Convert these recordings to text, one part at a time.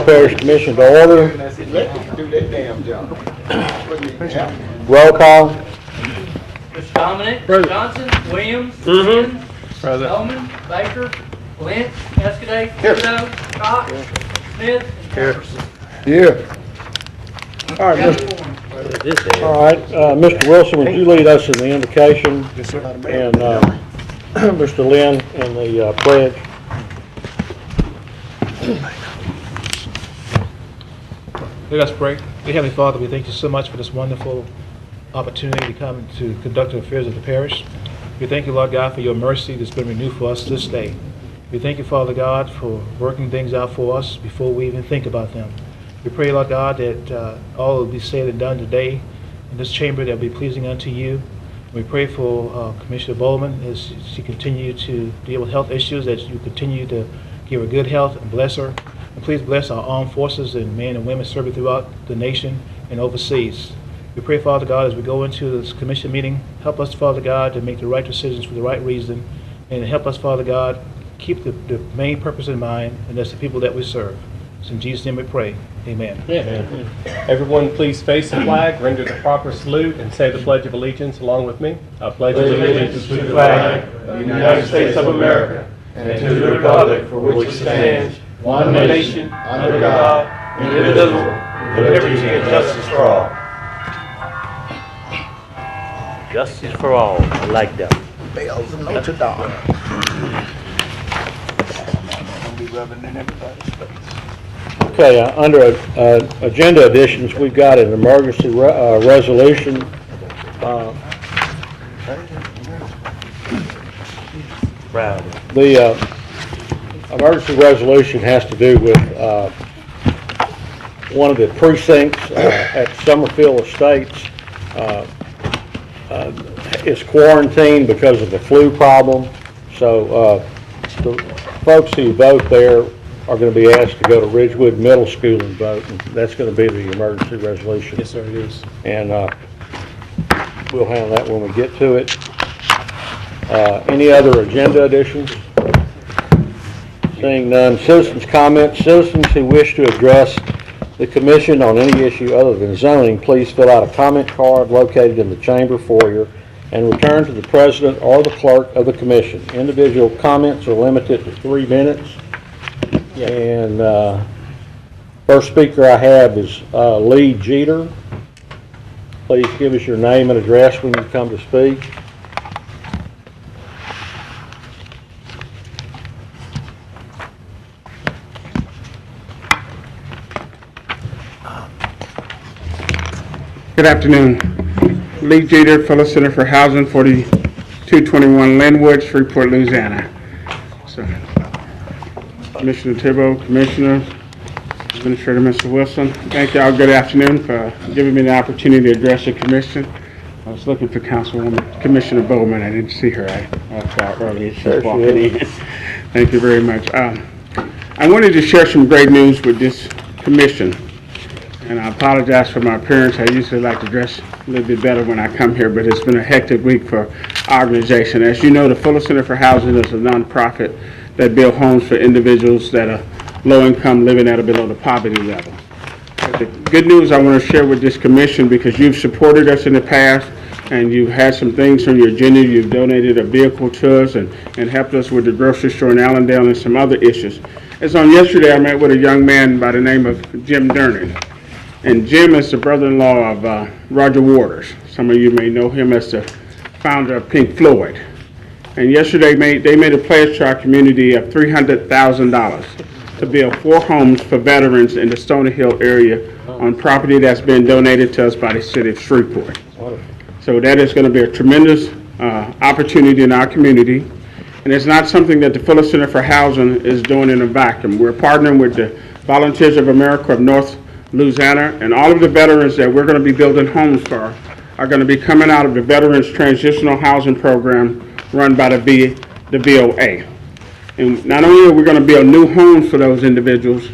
Parish Commission to order. Let them do that damn job. Roll call. Mr. Dominic, Johnson, Williams, Present. Bowman, Baker, Lynch, Escaday, Caddo, Cox, Smith, and Jefferson. Yeah. All right, Mr. Wilson, would you lead us in the invocation? Yes, sir. And Mr. Lynn in the pledge. Let us pray. Dear Heavenly Father, we thank you so much for this wonderful opportunity to come to conduct the affairs of the parish. We thank you, Lord God, for your mercy that's been renewed for us this day. We thank you, Father God, for working things out for us before we even think about them. We pray, Lord God, that all will be said and done today in this chamber that will be pleasing unto you. We pray for Commissioner Bowman as she continues to deal with health issues, that you continue to give her good health and bless her. And please bless our armed forces and men and women serving throughout the nation and overseas. We pray, Father God, as we go into this commission meeting, help us, Father God, to make the right decisions for the right reason, and help us, Father God, keep the main purpose in mind, and that's the people that we serve. So in Jesus' name we pray. Amen. Amen. Everyone please face the flag, render the proper salute, and say the Pledge of Allegiance along with me. I pledge allegiance to the flag of the United States of America and to the republic for which it stands, one nation, under God, indivisible, with liberty and justice for all. Justice for all. I like that. Bells of Notre Dame. Don't be rubbing in everybody's face. Okay, under agenda additions, we've got an emergency resolution. The emergency resolution has to do with one of the precincts at Summerfield Estates is quarantined because of the flu problem. So the folks who vote there are going to be asked to go to Ridgewood Middle School and vote, and that's going to be the emergency resolution. Yes, sir, it is. And we'll handle that when we get to it. Any other agenda additions? Seeing none. Citizens' comments. Citizens who wish to address the commission on any issue other than zoning, please fill out a comment card located in the chamber foyer and return to the president or the clerk of the commission. Individual comments are limited to 3 minutes. And first speaker I have is Lee Jeter. Please give us your name and address when you come to speak. Good afternoon. Lee Jeter, Fellow Center for Housing, 4221 Linwood, Shreveport, Louisiana. So, Commissioner Thibault, Commissioner, Administrator Mr. Wilson, thank y'all. Good afternoon for giving me the opportunity to address the commission. I was looking for Councilwoman Commissioner Bowman. I didn't see her. I saw earlier. She's walking in. Thank you very much. I wanted to share some great news with this commission. And I apologize for my appearance. I usually like to dress a little bit better when I come here, but it's been a hectic week for our organization. As you know, the Fuller Center for Housing is a nonprofit that build homes for individuals that are low income, living at or below the poverty level. But the good news I want to share with this commission, because you've supported us in the past and you've had some things on your agenda. You've donated a vehicle to us and helped us with the grocery store in Allendale and some other issues. As on yesterday, I met with a young man by the name of Jim Durnan. And Jim is the brother-in-law of Roger Waters. Some of you may know him as the founder of Pink Floyd. And yesterday they made a pledge to our community of $300,000 to build 4 homes for veterans in the Stony Hill area on property that's been donated to us by the city of Shreveport. So that is going to be a tremendous opportunity in our community. And it's not something that the Fuller Center for Housing is doing in a vacuum. We're partnering with the Volunteers of America of North Louisiana, and all of the veterans that we're going to be building homes for are going to be coming out of the Veterans Transitional Housing Program run by the VOA. And not only are we going to build new homes for those individuals,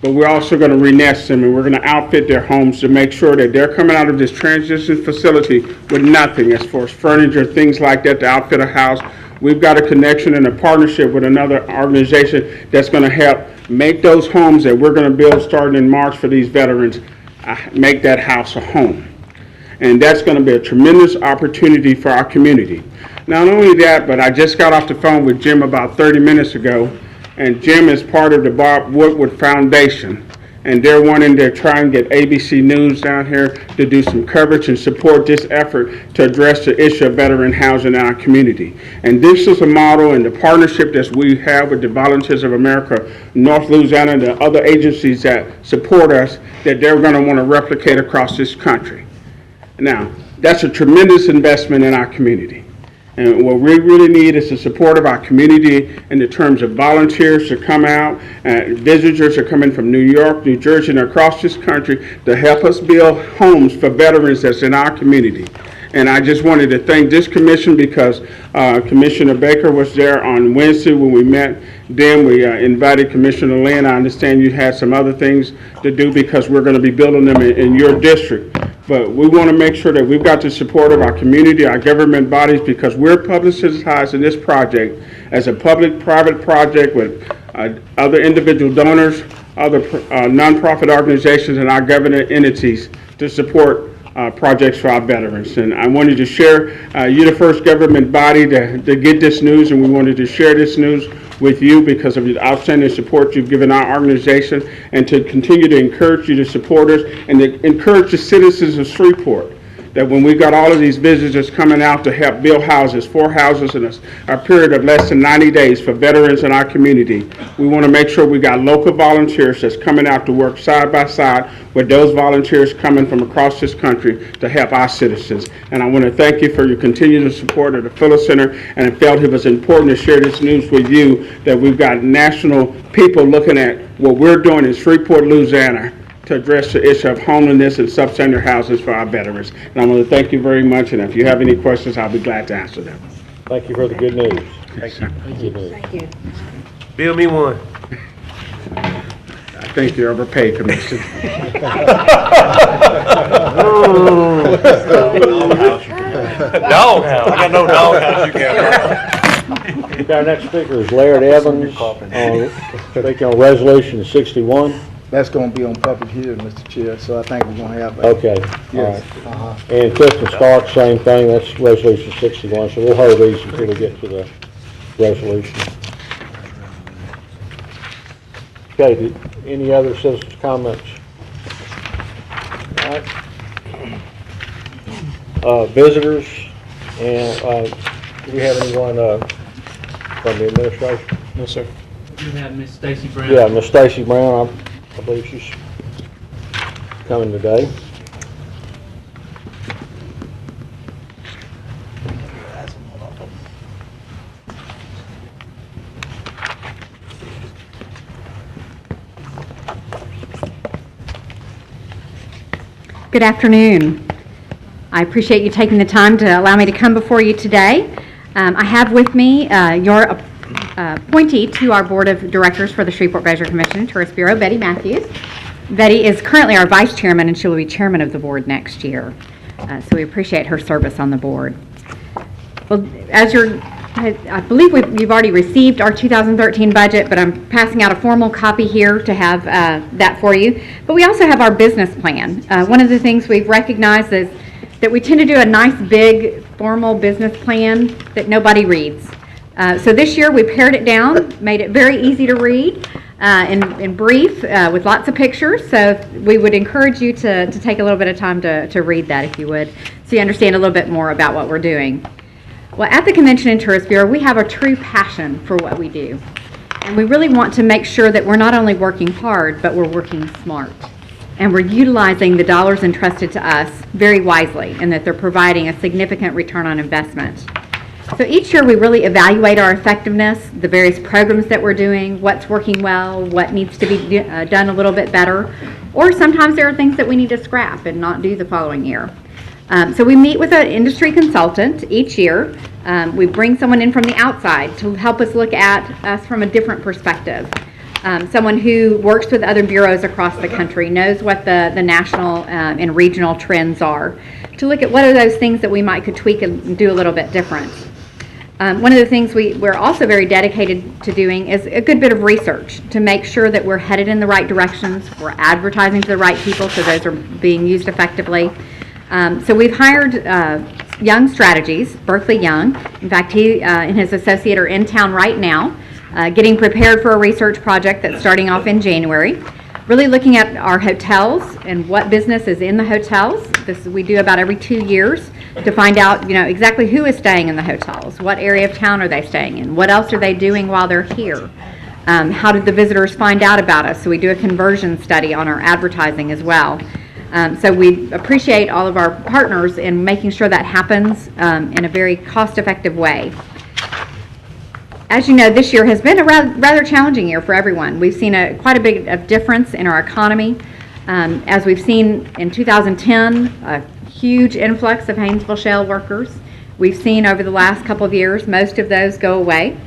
but we're also going to re-nest them, and we're going to outfit their homes to make sure that they're coming out of this transition facility with nothing as far as furniture, things like that to outfit a house. we've got a connection and a partnership with another organization that's going to help make those homes that we're going to build starting in March for these veterans, make that house a home. And that's going to be a tremendous opportunity for our community. Not only that, but I just got off the phone with Jim about 30 minutes ago, and Jim is part of the Bob Woodward Foundation. And they're wanting to try and get ABC News down here to do some coverage and support this effort to address the issue of veteran housing in our community. And this is a model and the partnership that we have with the Volunteers of America, North Louisiana, and the other agencies that support us, that they're going to want to replicate across this country. Now, that's a tremendous investment in our community. And what we really need is the support of our community in the terms of volunteers to come out, visitors are coming from New York, New Jersey, and across this country to help us build homes for veterans that's in our community. And I just wanted to thank this commission because Commissioner Baker was there on Wednesday when we met. Then we invited Commissioner Lynn. I understand you had some other things to do because we're going to be building them in your district. But we want to make sure that we've got the support of our community, our government bodies, because we're publicized in this project as a public-private project with other individual donors, other nonprofit organizations, and our government entities to support projects for our veterans. And I wanted to share, you're the first government body to get this news, and we wanted to share this news with you because of the outstanding support you've given our organization, and to continue to encourage you to support us and to encourage the citizens of Shreveport that when we got all of these visitors coming out to help build houses, 4 houses in a period of less than 90 days for veterans in our community, we want to make sure we got local volunteers that's coming out to work side by side with those volunteers coming from across this country to help our citizens. And I want to thank you for your continued support of the Phillips Center, and I felt it was important to share this news with you that we've got national people looking at what we're doing in Shreveport, Louisiana, to address the issue of homelessness and substandard houses for our veterans. And I want to thank you very much, and if you have any questions, I'll be glad to answer them. Thank you for the good news. Thank you. Thank you. Bill me one. I think you're overpaid, Commissioner. Doghouse. I got no doghouse you can. Our next speaker is Laird Evans, speaking on Resolution 61. That's gonna be on public hearing, Mr. Chair, so I think we're gonna have. Okay, all Yes. right. And Clifton Stark, same thing, that's Resolution 61, so we'll hold these until we get to the resolution. Okay, any other citizens' comments? All right. Visitors, and do we have anyone from the administration? No, sir. We have Miss Stacy Brown. Yeah, Miss Stacy Brown, I believe she's coming today. Good afternoon. I appreciate you taking the time to allow me to come before you today. I have with me your appointee to our Board of Directors for the Shreveport Treasurer Commission and Tourist Bureau, Betty Matthews. Betty is currently our Vice Chairman, and she will be Chairman of the Board next year. So we appreciate her service on the Board. Well, I believe you've already received our 2013 budget, but I'm passing out a formal copy here to have that for you. But we also have our business plan. One of the things we've recognized is that we tend to do a nice, big, formal business plan that nobody reads. So this year we pared it down, made it very easy to read and brief with lots of pictures. So we would encourage you to take a little bit of time to read that if you would, so you understand a little bit more about what we're doing. Well, at the Convention and Tourist Bureau, we have a true passion for what we do. And we really want to make sure that we're not only working hard, but we're working smart. And we're utilizing the dollars entrusted to us very wisely, and that they're providing a significant return on investment. So each year we really evaluate our effectiveness, the various programs that we're doing, what's working well, what needs to be done a little bit better, or sometimes there are things that we need to scrap and not do the following year. So we meet with an industry consultant each year. We bring someone in from the outside to help us look at us from a different perspective. Someone who works with other bureaus across the country, knows what the national and regional trends are, to look at what are those things that we could tweak and do a little bit different. One of the things we're also very dedicated to doing is a good bit of research to make sure that we're headed in the right directions, we're advertising to the right people so those are being used effectively. So we've hired Young Strategies, Berkeley Young. In fact, he and his associate are in town right now, getting prepared for a research project that's starting off in January. Really looking at our hotels and what business is in the hotels. This we do about every 2 years to find out, exactly who is staying in the hotels, what area of town are they staying in, what else are they doing while they're here, how did the visitors find out about us. So we do a conversion study on our advertising as well. So we appreciate all of our partners in making sure that happens in a very cost-effective way. As you know, this year has been a rather challenging year for everyone. We've seen quite a bit of difference in our economy. As we've seen in 2010, a huge influx of Haynesville shale workers. We've seen over the last couple of years, most of those go away.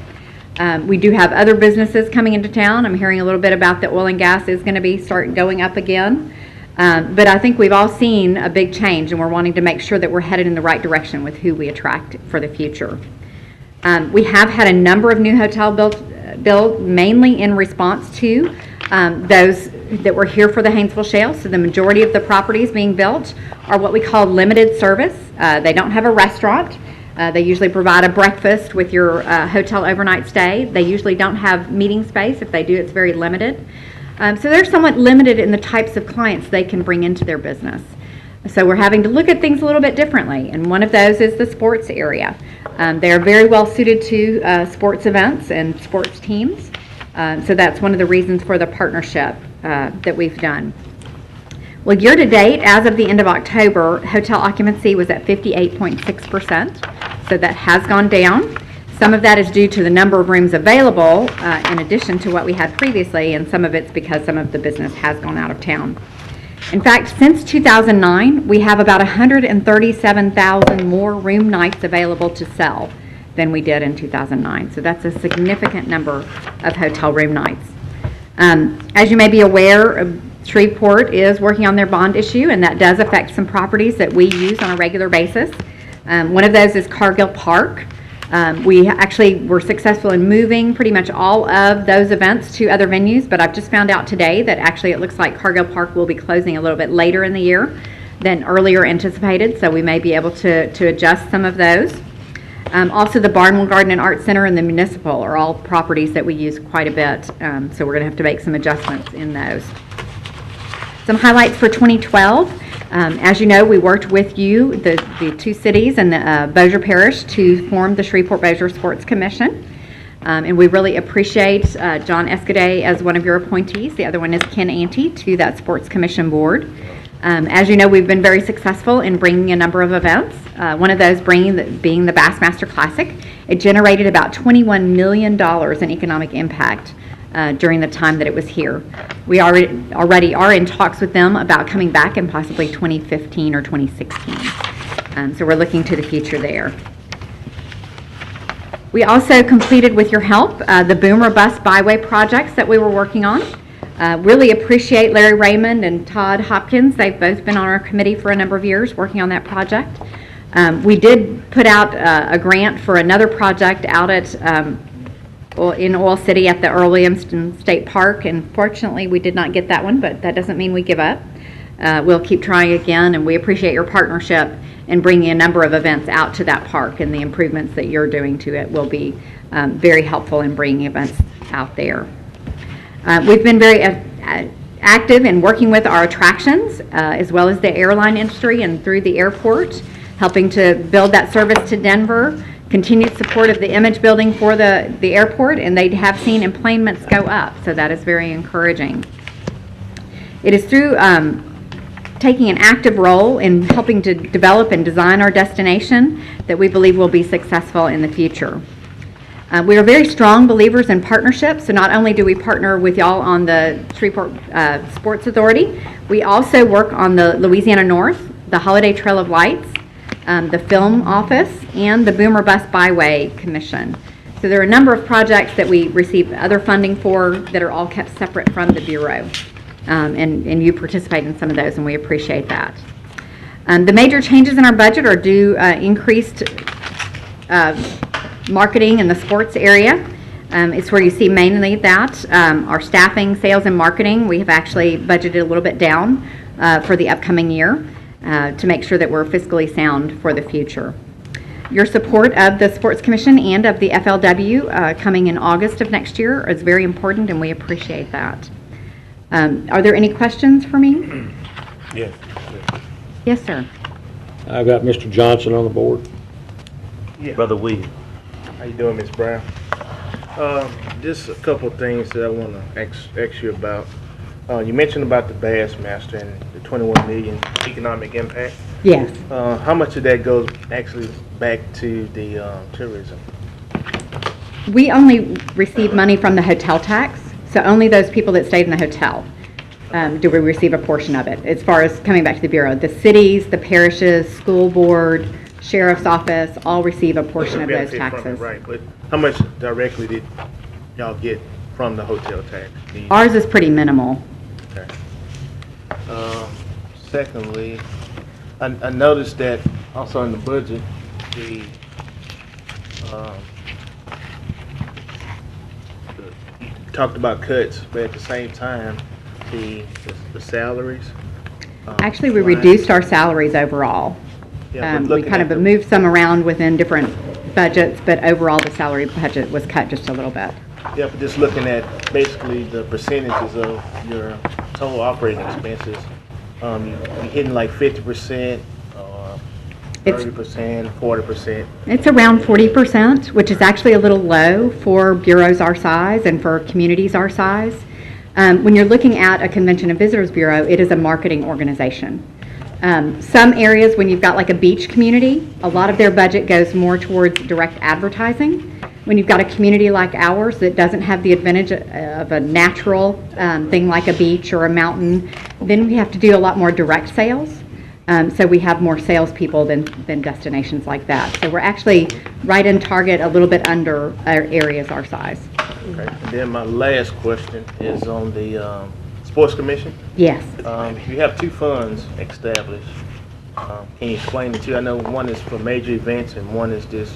We do have other businesses coming into town. I'm hearing a little bit about the oil and gas is going to start going up again. But I think we've all seen a big change, and we're wanting to make sure that we're headed in the right direction with who we attract for the future. We have had a number of new hotel built mainly in response to those that were here for the Haynesville Shale. So the majority of the properties being built are what we call limited service. They don't have a restaurant. They usually provide a breakfast with your hotel overnight stay. They usually don't have meeting space. If they do, it's very limited. So they're somewhat limited in the types of clients they can bring into their business. So we're having to look at things a little bit differently, and one of those is the sports area. They are very well suited to sports events and sports teams. So that's one of the reasons for the partnership that we've done. Well, year to date, as of the end of October, hotel occupancy was at 58.6%. So that has gone down. Some of that is due to the number of rooms available in addition to what we had previously, and some of it's because some of the business has gone out of town. In fact, since 2009, we have about 137,000 more room nights available to sell than we did in 2009. So that's a significant number of hotel room nights. As you may be aware, Shreveport is working on their bond issue, and that does affect some properties that we use on a regular basis. One of those is Cargill Park. We actually were successful in moving pretty much all of those events to other venues, but I've just found out today that actually it looks like Cargill Park will be closing a little bit later in the year than earlier anticipated, so we may be able to adjust some of those. Also, the Barnwell Garden and Art Center and the Municipal are all properties that we use quite a bit, so we're going to have to make some adjustments in those. Some highlights for 2012. As you know, we worked with you, the two cities and the Bossier Parish, to form the Shreveport-Bossier Sports Commission. And we really appreciate John Escaday as one of your appointees. The other one is Ken Ante to that Sports Commission board. As you know, we've been very successful in bringing a number of events. One of those being the Bassmaster Classic. It generated about $21 million in economic impact during the time that it was here. We already are in talks with them about coming back in possibly 2015 or 2016. So we're looking to the future there. We also completed, with your help, the Boomer Bus Byway projects that we were working on. Really appreciate Larry Raymond and Todd Hopkins. They've both been on our committee for a number of years working on that project. We did put out a grant for another project out at in Oil City at the Earl Williamson State Park, and fortunately we did not get that one, but that doesn't mean we give up. We'll keep trying again, and we appreciate your partnership in bringing a number of events out to that park, and the improvements that you're doing to it will be very helpful in bringing events out there. We've been very active in working with our attractions as well as the airline industry and through the airport, helping to build that service to Denver. Continued support of the image building for the airport, and they have seen enplanements go up, so that is very encouraging. It is through taking an active role in helping to develop and design our destination that we believe will be successful in the future. We are very strong believers in partnerships, so not only do we partner with y'all on the Shreveport Sports Authority, we also work on the Louisiana North, the Holiday Trail of Lights, the Film Office, and the Boomer Bus Byway Commission. So there are a number of projects that we receive other funding for that are all kept separate from the Bureau. And you participate in some of those, and we appreciate that. The major changes in our budget are due increased marketing in the sports area. It's where you see mainly that. Our staffing, sales, and marketing, we have actually budgeted a little bit down for the upcoming year to make sure that we're fiscally sound for the future. Your support of the Sports Commission and of the FLW coming in August of next year is very important, and we appreciate that. Are there any questions for me? Yes. Yes, sir. I've got Mr. Johnson on the board. Brother William. How you doing, Ms. Brown? Just a couple of things that I want to ask you about. You mentioned about the Bassmaster and the 21 million economic impact. Yes. How much of that goes actually back to the tourism? We only receive money from the hotel tax, so only those people that stayed in the hotel do we receive a portion of it. As far as coming back to the Bureau, the cities, the parishes, school board, sheriff's office, all receive a portion of those Benefit from it, taxes. right, but how much directly did y'all get from the hotel tax? Ours is pretty minimal. Okay. Secondly, I noticed that also in the budget, you talked about cuts, but at the same time, the salaries. Actually, we line- reduced our salaries overall. Yeah, but We looking kind at of the- moved some around within different budgets, but overall the salary budget was cut just a little bit. Yeah, but just looking at basically the percentages of your total operating expenses, you're hitting like 50%, It's- 30%, 40%. It's around 40%, which is actually a little low for bureaus our size and for communities our size. When you're looking at a Convention and Visitors Bureau, it is a marketing organization. Some areas, when you've got like a beach community, a lot of their budget goes more towards direct advertising. When you've got a community like ours that doesn't have the advantage of a natural thing like a beach or a mountain, then we have to do a lot more direct sales. So we have more salespeople than destinations like that. So we're actually right in target, a little bit under our areas our size. Okay. And then my last question is on the Sports Commission. Yes. You have two funds established. Can you explain the two? I know one is for major events and one is just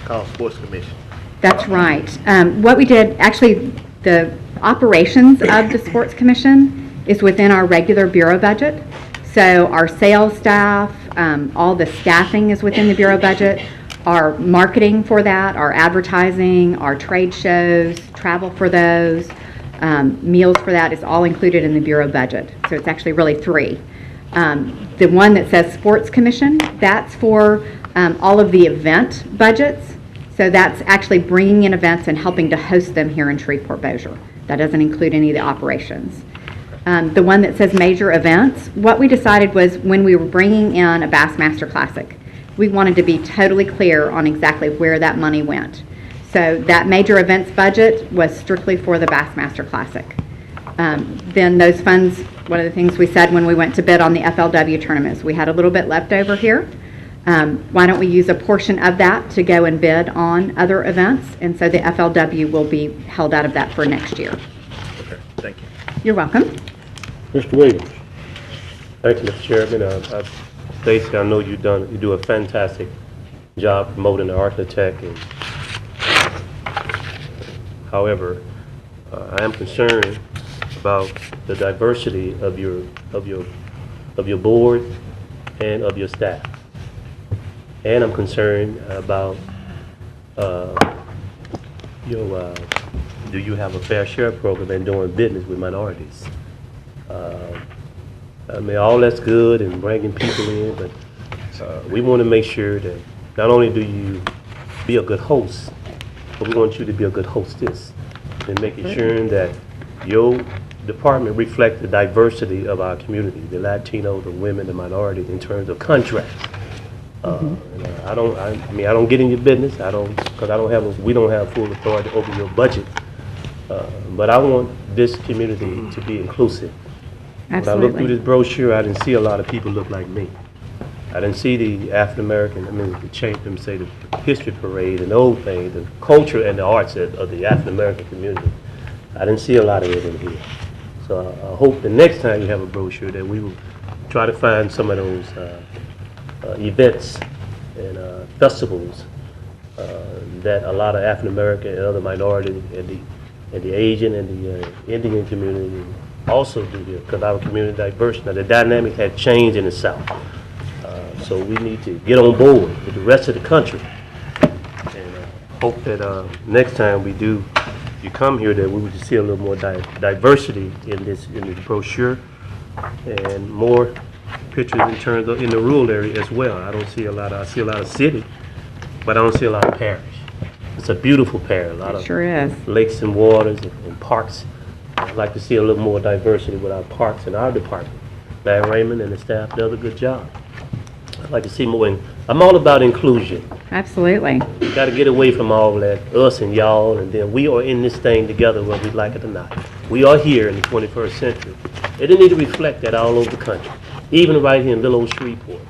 called Sports Commission. That's right. What we did, actually, the operations of the Sports Commission is within our regular bureau budget. So our sales staff, all the staffing is within the bureau budget. Our marketing for that, our advertising, our trade shows, travel for those, meals for that is all included in the bureau budget. So it's actually really three. The one that says Sports Commission, that's for all of the event budgets. So that's actually bringing in events and helping to host them here in Shreveport-Bossier. That doesn't include any of the operations. The one that says major events, what we decided was when we were bringing in a Bassmaster Classic, we wanted to be totally clear on exactly where that money went. So that major events budget was strictly for the Bassmaster Classic. Then those funds, one of the things we said when we went to bid on the FLW tournaments, we had a little bit left over here. Why don't we use a portion of that to go and bid on other events? And so the FLW will be held out of that for next year. Okay, thank you. You're welcome. Mr. Williams. Thank you, Mr. Chairman. Stacy, I know you do a fantastic job promoting the architect. And, however, I am concerned about the diversity of your board and of your staff, and I'm concerned about do you have a fair share program in doing business with minorities? I mean, all that's good and bringing people in, but we want to make sure that not only do you be a good host, but we want you to be a good hostess and making sure that your department reflects the diversity of our community, the Latino, the women, the minorities, in terms of contracts. I don't get in your business. Because we don't have full authority over your budget. But I want this community to be inclusive. When I looked through this brochure, I didn't see a lot of people look like me. I didn't see the African American, the history parade and the old thing, the culture and the arts of the African American community. I didn't see a lot of it in here. So I hope the next time you have a brochure that we will try to find some of those events and festivals that a lot of African American and other minorities and the Asian and the Indian community also do here, because our community diverse. Now, the dynamic had changed in the South. So we need to get on board with the rest of the country. And hope that next time you come here, that we would see a little more diversity in this brochure, and more pictures in terms of in the rural area as well. I see a lot of city, but I don't see a lot of parish. It's a beautiful parish, a lot of Sure is. lakes and waters and parks. I'd like to see a little more diversity with our parks and our department. Larry Raymond and the staff does a good job. I'd like to see more. I'm all about inclusion. Absolutely. Got to get away from all that, us and y'all, and then we are in this thing together whether we like it or not. We are here in the 21st century. It need to reflect that all over the country, even right here in little old Shreveport.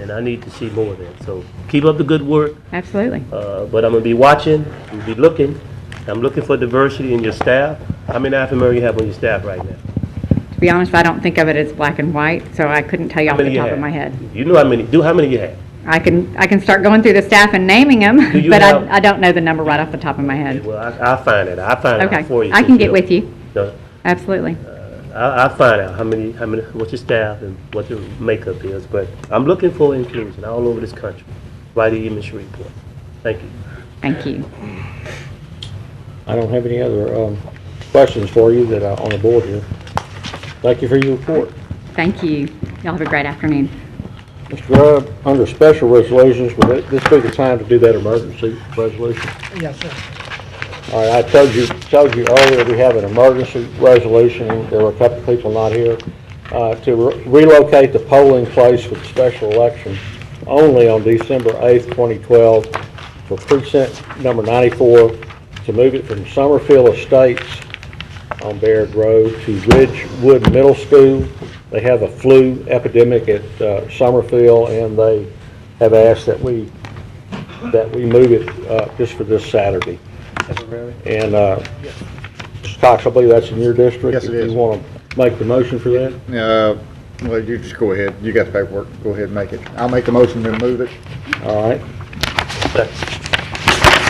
And I need to see more of that. So keep up the good work. Absolutely. But I'm going to be watching, we'll be looking. I'm looking for diversity in your staff. How many African Americans you have on your staff right now? To be honest, I don't think of it as black and white, so I couldn't tell you off the you top of have? my head. You know how many you have? I can start going through the staff and naming them, you but have- I don't know the number right off the top of my head. Well, I'll find it. I'll find Okay, out for you. I can get with you. No, Absolutely. I'll find out what's your staff and what the makeup is. But I'm looking for inclusion all over this country, right here in Shreveport. Thank you. Thank you. I don't have any other questions for you that are on the board here. Thank you for your report. Thank you. Y'all have a great afternoon. Mr. Grubb, under special resolutions, would this be the time to do that emergency resolution? Yes, sir. All right, I told you earlier, we have an emergency resolution. There were a couple of people not here. To relocate the polling place for the special election only on December 8th, 2012 for precinct number 94, to move it from Summerfield Estates on Baird Road to Ridgewood Middle School. They have a flu epidemic at Summerfield, and they have asked that we move it just for this Saturday. And Mr. Cox, I believe that's in your district. Yes, it If is. you want to make the motion for that. Well, you just go ahead. You got the paperwork. Go ahead and make it. I'll make the motion to move it. All right.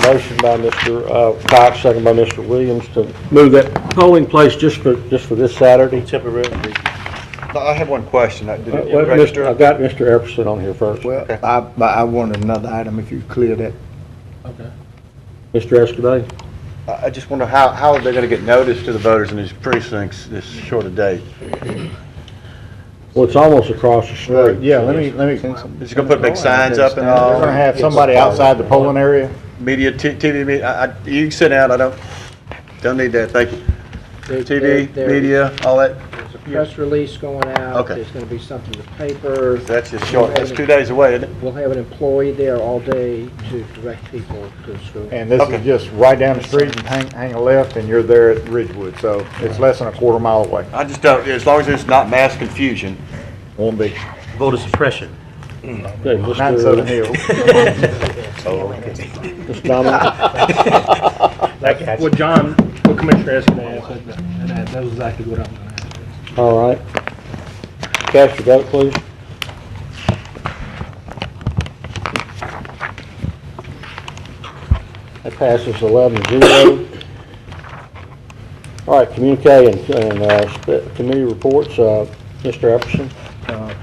Motion by Mr. Cox, second by Mr. Williams, to move that polling place just for this Saturday. Temporarily. I have one question. Did it Well, register? I've got Mr. Epperson on here first. Well, I wanted another item if you clear that. Mr. Escaday? I just wonder how are they going to get notice to the voters in these precincts this short a day? Well, it's almost across the street. Yeah, let me. Is it going to put big signs up and all? We're gonna have somebody outside the polling area. Media, TV, media, you can sit down, I don't need that, thank you. TV, media, all that, There's a press release going out. Okay. There's going to be something in the paper. that's just short, that's 2 days away, isn't it? We'll have an employee there all day to direct people to the school. And this Okay. is just right down the street and hang a left and you're there at Ridgewood. So it's less than a quarter mile away. I just don't, as long as there's not mass confusion. Won't be. Voter suppression. Okay, Not in Southern Hill. Mr. Dominic? What Commissioner Eskenazi asked, and that was exactly what I'm going to ask. All right. Cast your vote, please. That passes 11-0. All right, communique and committee reports. Mr. Epperson?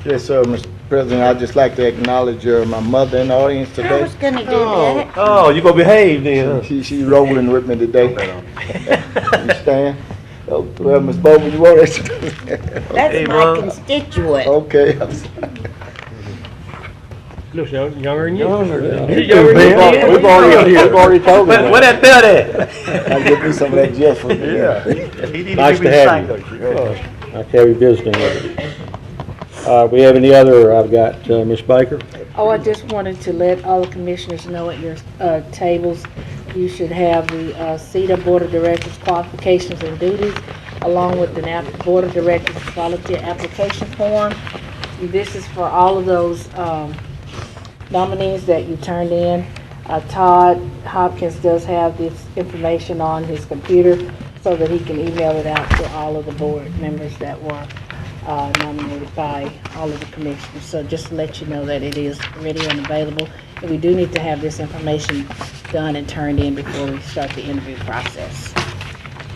Yes, sir, Mr. President. I'd just like to acknowledge my mother in the audience I today. was gonna do that. Oh, you gonna behave then? She rolling with me today. You stand? Oh, well, Ms. Bowman, you want us to do that? That's Hey, my Mom. constituent. Okay. Looks younger than you. We've already told him Where that. that belt at? I'll get me some of that Jeff from you. Yeah. Nice to have you. Nice to have you visiting with us. We have any other? I've got Ms. Baker. Oh, I just wanted to let all the commissioners know at your tables, you should have the CETA Board of Directors qualifications and duties, along with the Board of Directors quality application form. This is for all of those nominees that you turned in. Todd Hopkins does have this information on his computer so that he can email it out to all of the board members that were nominated by all of the commissioners. So just to let you know that it is ready and available. And we do need to have this information done and turned in before we start the interview process.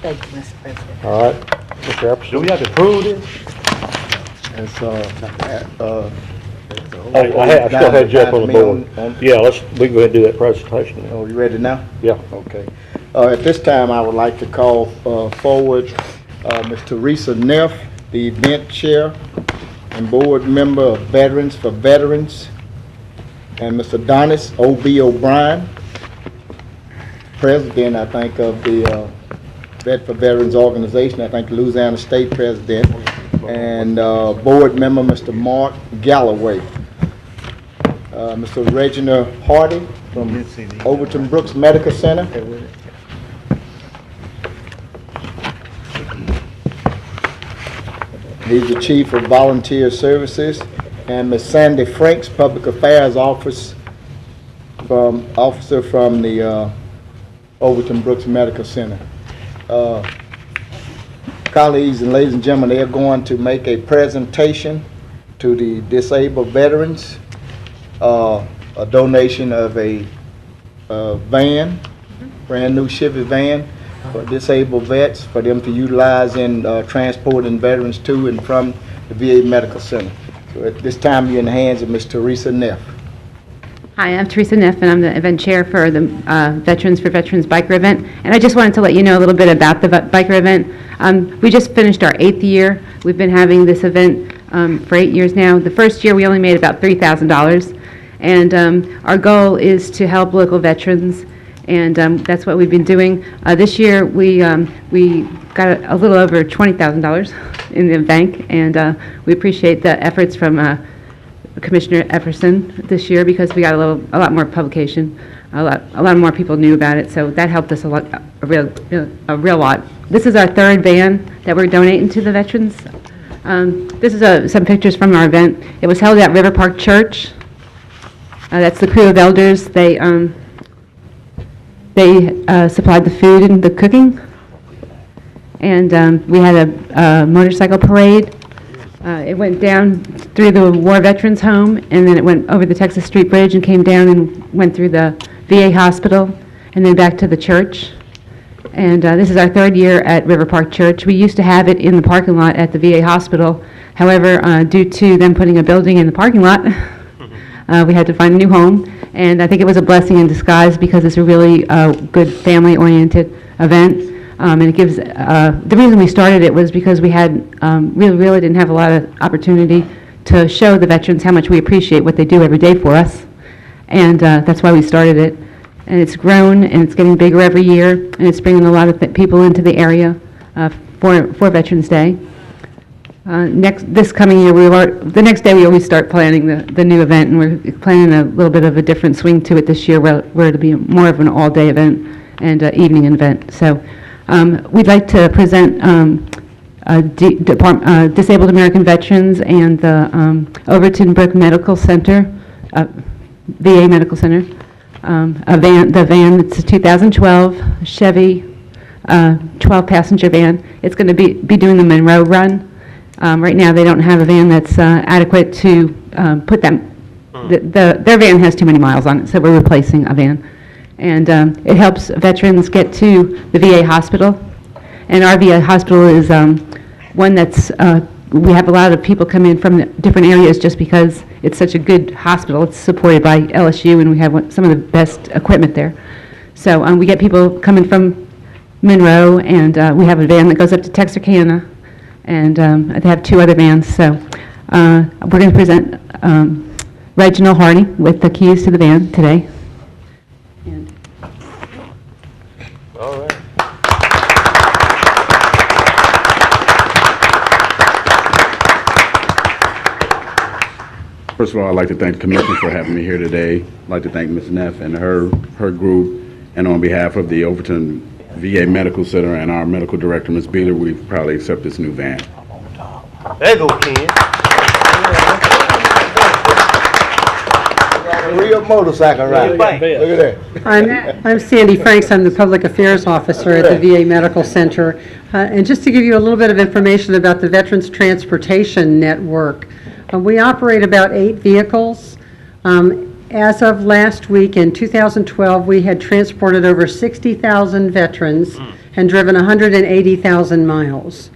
Thank you, Mr. President. All right, Mr. Epperson. Do we have to prove this? It's, I still had Jeff on the board. Yeah, we can go ahead and do that presentation now. Oh, you ready now? Yeah. Okay. At this time, I would like to call forward Ms. Teresa Neff, the event chair and board member of Veterans for Veterans, and Mr. Donis O.B. O'Brien, president, I think, of the Vet for Veterans organization, I think Louisiana State president, and board member Mr. Mark Galloway. Mr. Reginald Hardy from Overton Brooks Medical Center. He's the Chief of Volunteer Services. And Ms. Sandy Franks, Public Affairs Officer from the Overton Brooks Medical Center. Colleagues and ladies and gentlemen, they are going to make a presentation to the disabled veterans, a donation of a van, brand new Chevy van for disabled vets, for them to utilize in transporting veterans to and from the VA Medical Center. So at this time, you're in the hands of Ms. Teresa Neff. Hi, I'm Teresa Neff, and I'm the event chair for the Veterans for Veterans biker event. And I just wanted to let you know a little bit about the biker event. We just finished our 8th year. We've been having this event for 8 years now. The first year, we only made about $3,000. And our goal is to help local veterans, and that's what we've been doing. This year, we got a little over $20,000 in the bank, and we appreciate the efforts from Commissioner Epperson this year, because we got a lot more publication. A lot more people knew about it, so that helped us a real lot. This is our 3rd van that we're donating to the veterans. This is some pictures from our event. It was held at River Park Church. That's the crew of elders. They supplied the food and the cooking, and we had a motorcycle parade. It went down through the War Veterans Home, and then it went over the Texas Street Bridge and came down and went through the VA hospital, and then back to the church. And this is our 3rd year at River Park Church. We used to have it in the parking lot at the VA hospital. However, due to them putting a building in the parking lot, we had to find a new home. And I think it was a blessing in disguise, because it's a really good family-oriented event. And it gives, the reason we started it was because we had, really didn't have a lot of opportunity to show the veterans how much we appreciate what they do every day for us. And that's why we started it. And it's grown, and it's getting bigger every year, and it's bringing a lot of people into the area for Veterans Day. This coming year, the next day we always start planning the new event, and we're planning a little bit of a different swing to it this year, where it'll be more of an all-day event and evening event. So we'd like to present Disabled American Veterans and the Overton Brook Medical Center, VA Medical Center, the van. It's a 2012 Chevy 12-passenger van. It's going to be doing the Monroe run. Right now, they don't have a van that's adequate to put them. Their van has too many miles on it, so we're replacing a van. And it helps veterans get to the VA hospital. And our VA hospital is one that's, we have a lot of people come in from the different areas just because it's such a good hospital. It's supported by LSU, and we have some of the best equipment there. So we get people coming from Monroe, and we have a van that goes up to Texarkana, and they have 2 other vans. So we're going to present Reginald Hardy with the keys to the van today. All right. First of all, I'd like to thank the commission for having me here today. I'd like to thank Ms. Neff and her group, and on behalf of the Overton VA Medical Center and our medical director, Ms. Beeler, we proudly accept this new van. There you go, Ken. Real motorcycle ride. Look at that. I'm Sandy Franks. I'm the Public Affairs Officer at the VA Medical Center. And just to give you a little bit of information about the Veterans Transportation Network, we operate about 8 vehicles. As of last week in 2012, we had transported over 60,000 veterans and driven 180,000 miles.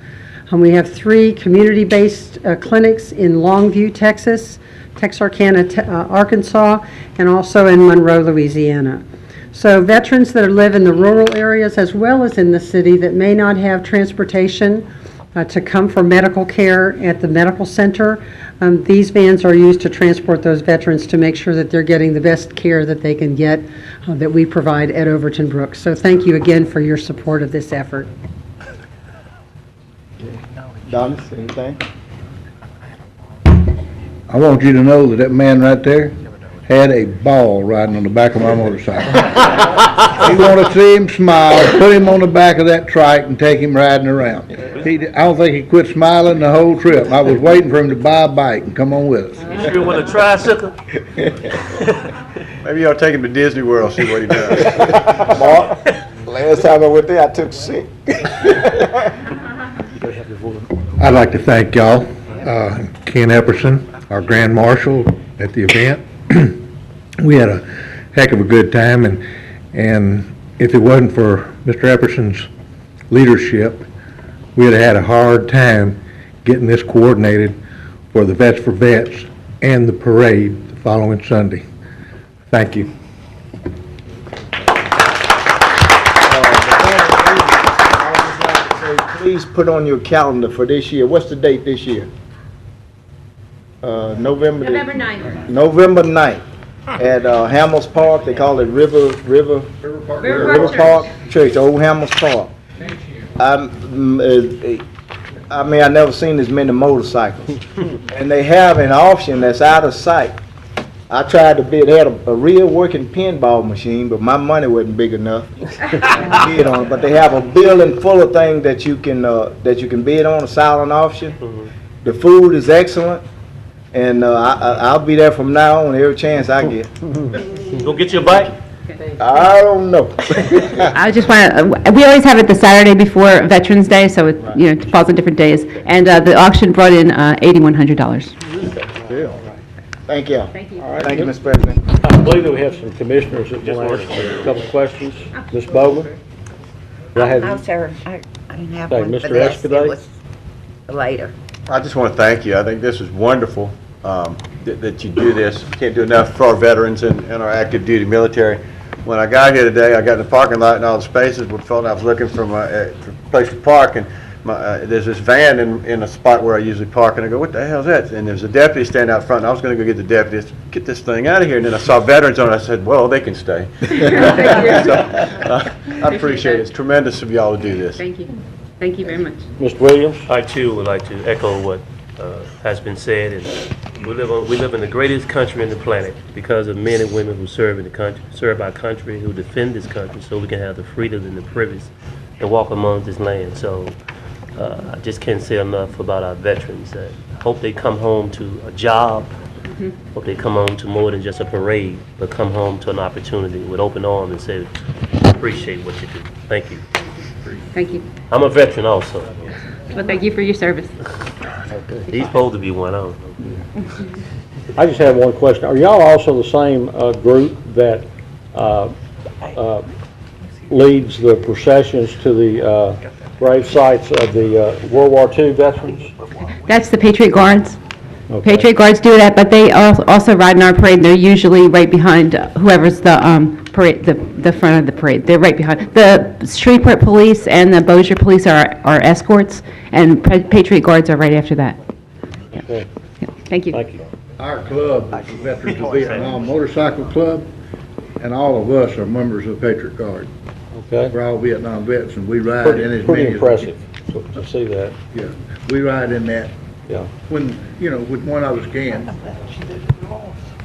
We have 3 community-based clinics in Longview, Texas, Texarkana, Arkansas, and also in Monroe, Louisiana. So veterans that live in the rural areas as well as in the city that may not have transportation to come for medical care at the medical center, these vans are used to transport those veterans to make sure that they're getting the best care that they can get that we provide at Overton Brooks. So thank you again for your support of this effort. Don, anything? I want you to know that that man right there had a ball riding on the back of my motorcycle. He wanted to see him smile, put him on the back of that trike and take him riding around. I don't think he quit smiling the whole trip. I was waiting for him to buy a bike and come on with us. You sure want a tricycle? Maybe you ought to take him to Disney World, see what he does. Mark, last time I went there, I took sick. I'd like to thank y'all, Ken Epperson, our Grand Marshal at the event. We had a heck of a good time, and if it wasn't for Mr. Epperson's leadership, we'd have had a hard time getting this coordinated for the Vets for Vets and the parade the following Sunday. Thank you. Please put on your calendar for this year. What's the date this year? November 9th. November 9th at Hamels Park. They call it River Park Church, Old Hamels Park. I mean, I've never seen as many motorcycles. And they have an auction that's out of sight. I tried to bid. They had a real working pinball machine, but my money wasn't big enough to bid on it. But they have a building full of things that you can bid on, a silent auction. The food is excellent, and I'll be there from now on every chance I get. Go get your bike. I don't know. I just want to, we always have it the Saturday before Veterans Day, so it, it falls on different days. And the auction brought in $8,100. Thank you. Thank you. All right. Thank you, Mr. President. I believe that we have some commissioners that want to ask a couple of questions. Ms. Bowman? Do I have No, you? sir, I didn't have Okay, one Mr. for this. It Escudate? was later. I just want to thank you. I think this is wonderful that you do this. Can't do enough for our veterans and our active duty military. When I got here today, I got in the parking lot and all the spaces were filled. I was looking for a place to park, and there's this van in a spot where I usually park, and I go, what the hell is that? And there's a deputy standing out front, and I was going to go get the deputy, get this thing out of here, and then I saw veterans on it. I said, well, they can stay. So, I appreciate it. It's tremendous of y'all to do this. Thank you. Thank you very much. Mr. Williams? I too would like to echo what has been said, and we live in the greatest country in the planet because of men and women who serve in the country, serve our country, who defend this country, so we can have the freedom and the privilege to walk among this land. So I just can't say enough about our veterans. I hope they come home to a job. Hope they come home to more than just a parade, but come home to an opportunity with open arms and say, appreciate what you do. Thank you. Thank you. I'm a veteran also. Well, thank you for your service. He's supposed to be one, I don't know. I just have one question. Are y'all also the same group that leads the processions to the grave sites of the World War II veterans? That's the Patriot Guards. Okay. Patriot Guards do that, but they also ride in our parade. They're usually right behind whoever's the parade, the front of the parade. They're right behind. The Shreveport Police and the Bossier Police are escorts, and Patriot Guards are right after that. Okay. Yeah. Thank you. Thank you. Our club is the Veterans of Vietnam Motorcycle Club, and all of us are members of the Patriot Guard. Okay. We're all Vietnam vets, and we ride in as Pretty many impressive to see that. Yeah, we ride in that Yeah. when, when one of us can.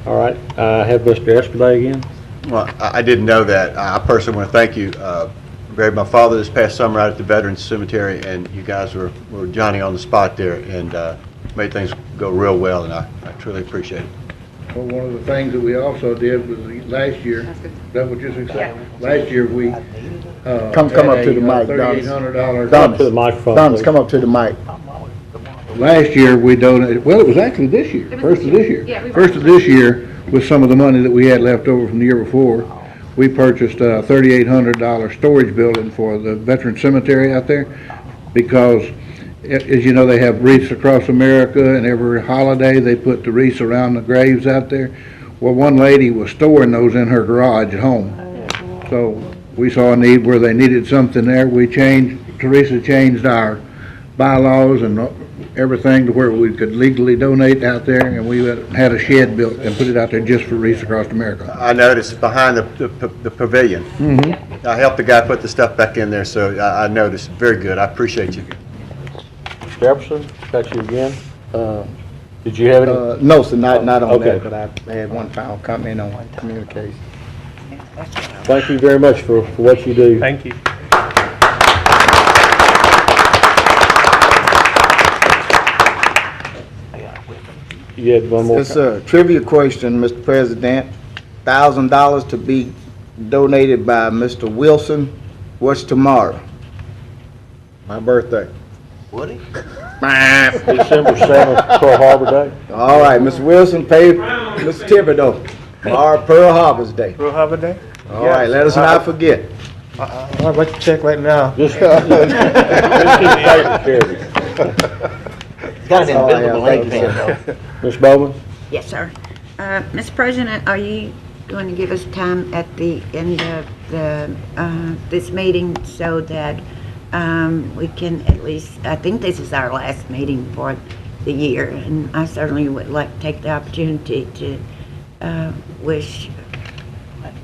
All right. I have Mr. Escudate again. Well, I didn't know that. I personally want to thank you. Buried my father this past summer out at the Veterans Cemetery, and you guys were Johnny on the spot there and made things go real well, and I truly appreciate it. Well, one of the things that we also did was last year, that was just exciting. Last year, we, Come up to the mic, $3,800. Come up to the microphone, Donis, please. come up to the mic. Last year, we donated, well, it was actually this year, first of this year. First of this year, with some of the money that we had left over from the year before, we purchased a $3,800 storage building for the veteran cemetery out there, because, as you know, they have wreaths across America, and every holiday, they put the wreaths around the graves out there. Well, one lady was storing those in her garage at home. So we saw a need where they needed something there. Teresa changed our bylaws and everything to where we could legally donate out there, and we had a shed built and put it out there just for wreaths across America. I noticed behind the pavilion. Mm-hmm. I helped the guy put the stuff back in there, so I noticed. Very good. I appreciate you. Mr. Jefferson, got you again. Did you have any? No, sir, not on Okay. that, but I had one final comment on communication. Thank you very much for what you do. Thank you. You had one more? It's a trivia question, Mr. President. $1,000 to be donated by Mr. Wilson. What's tomorrow? My birthday. December 7th, Pearl Harbor Day. All right, Mr. Wilson, pay Mr. Thibodeau. Tomorrow, Pearl Harbor's Day. Pearl Harbor Day? All right, let us not forget. I'd like to check right now. Just keep the paper carried. It's got an all I invisible have ink to pen, say. though. Ms. Bowman? Yes, sir. Mr. President, are you going to give us time at the end of this meeting so that we can at least, I think this is our last meeting for the year, and I certainly would like to take the opportunity to wish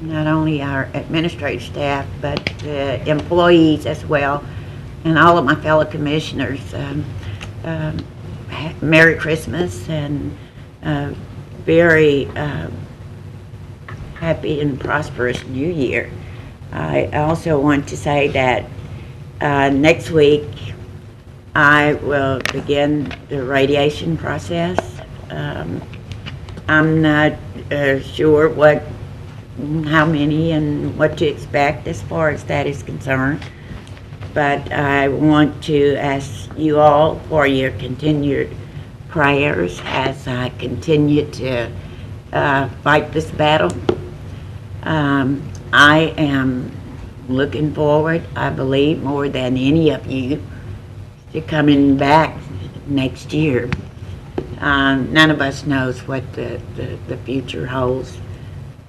not only our administrative staff, but the employees as well, and all of my fellow commissioners, Merry Christmas and very happy and prosperous New Year. I also want to say that next week I will begin the radiation process. I'm not sure how many and what to expect as far as that is concerned, but I want to ask you all for your continued prayers as I continue to fight this battle. I am looking forward, I believe, more than any of you, to coming back next year. None of us knows what the future holds,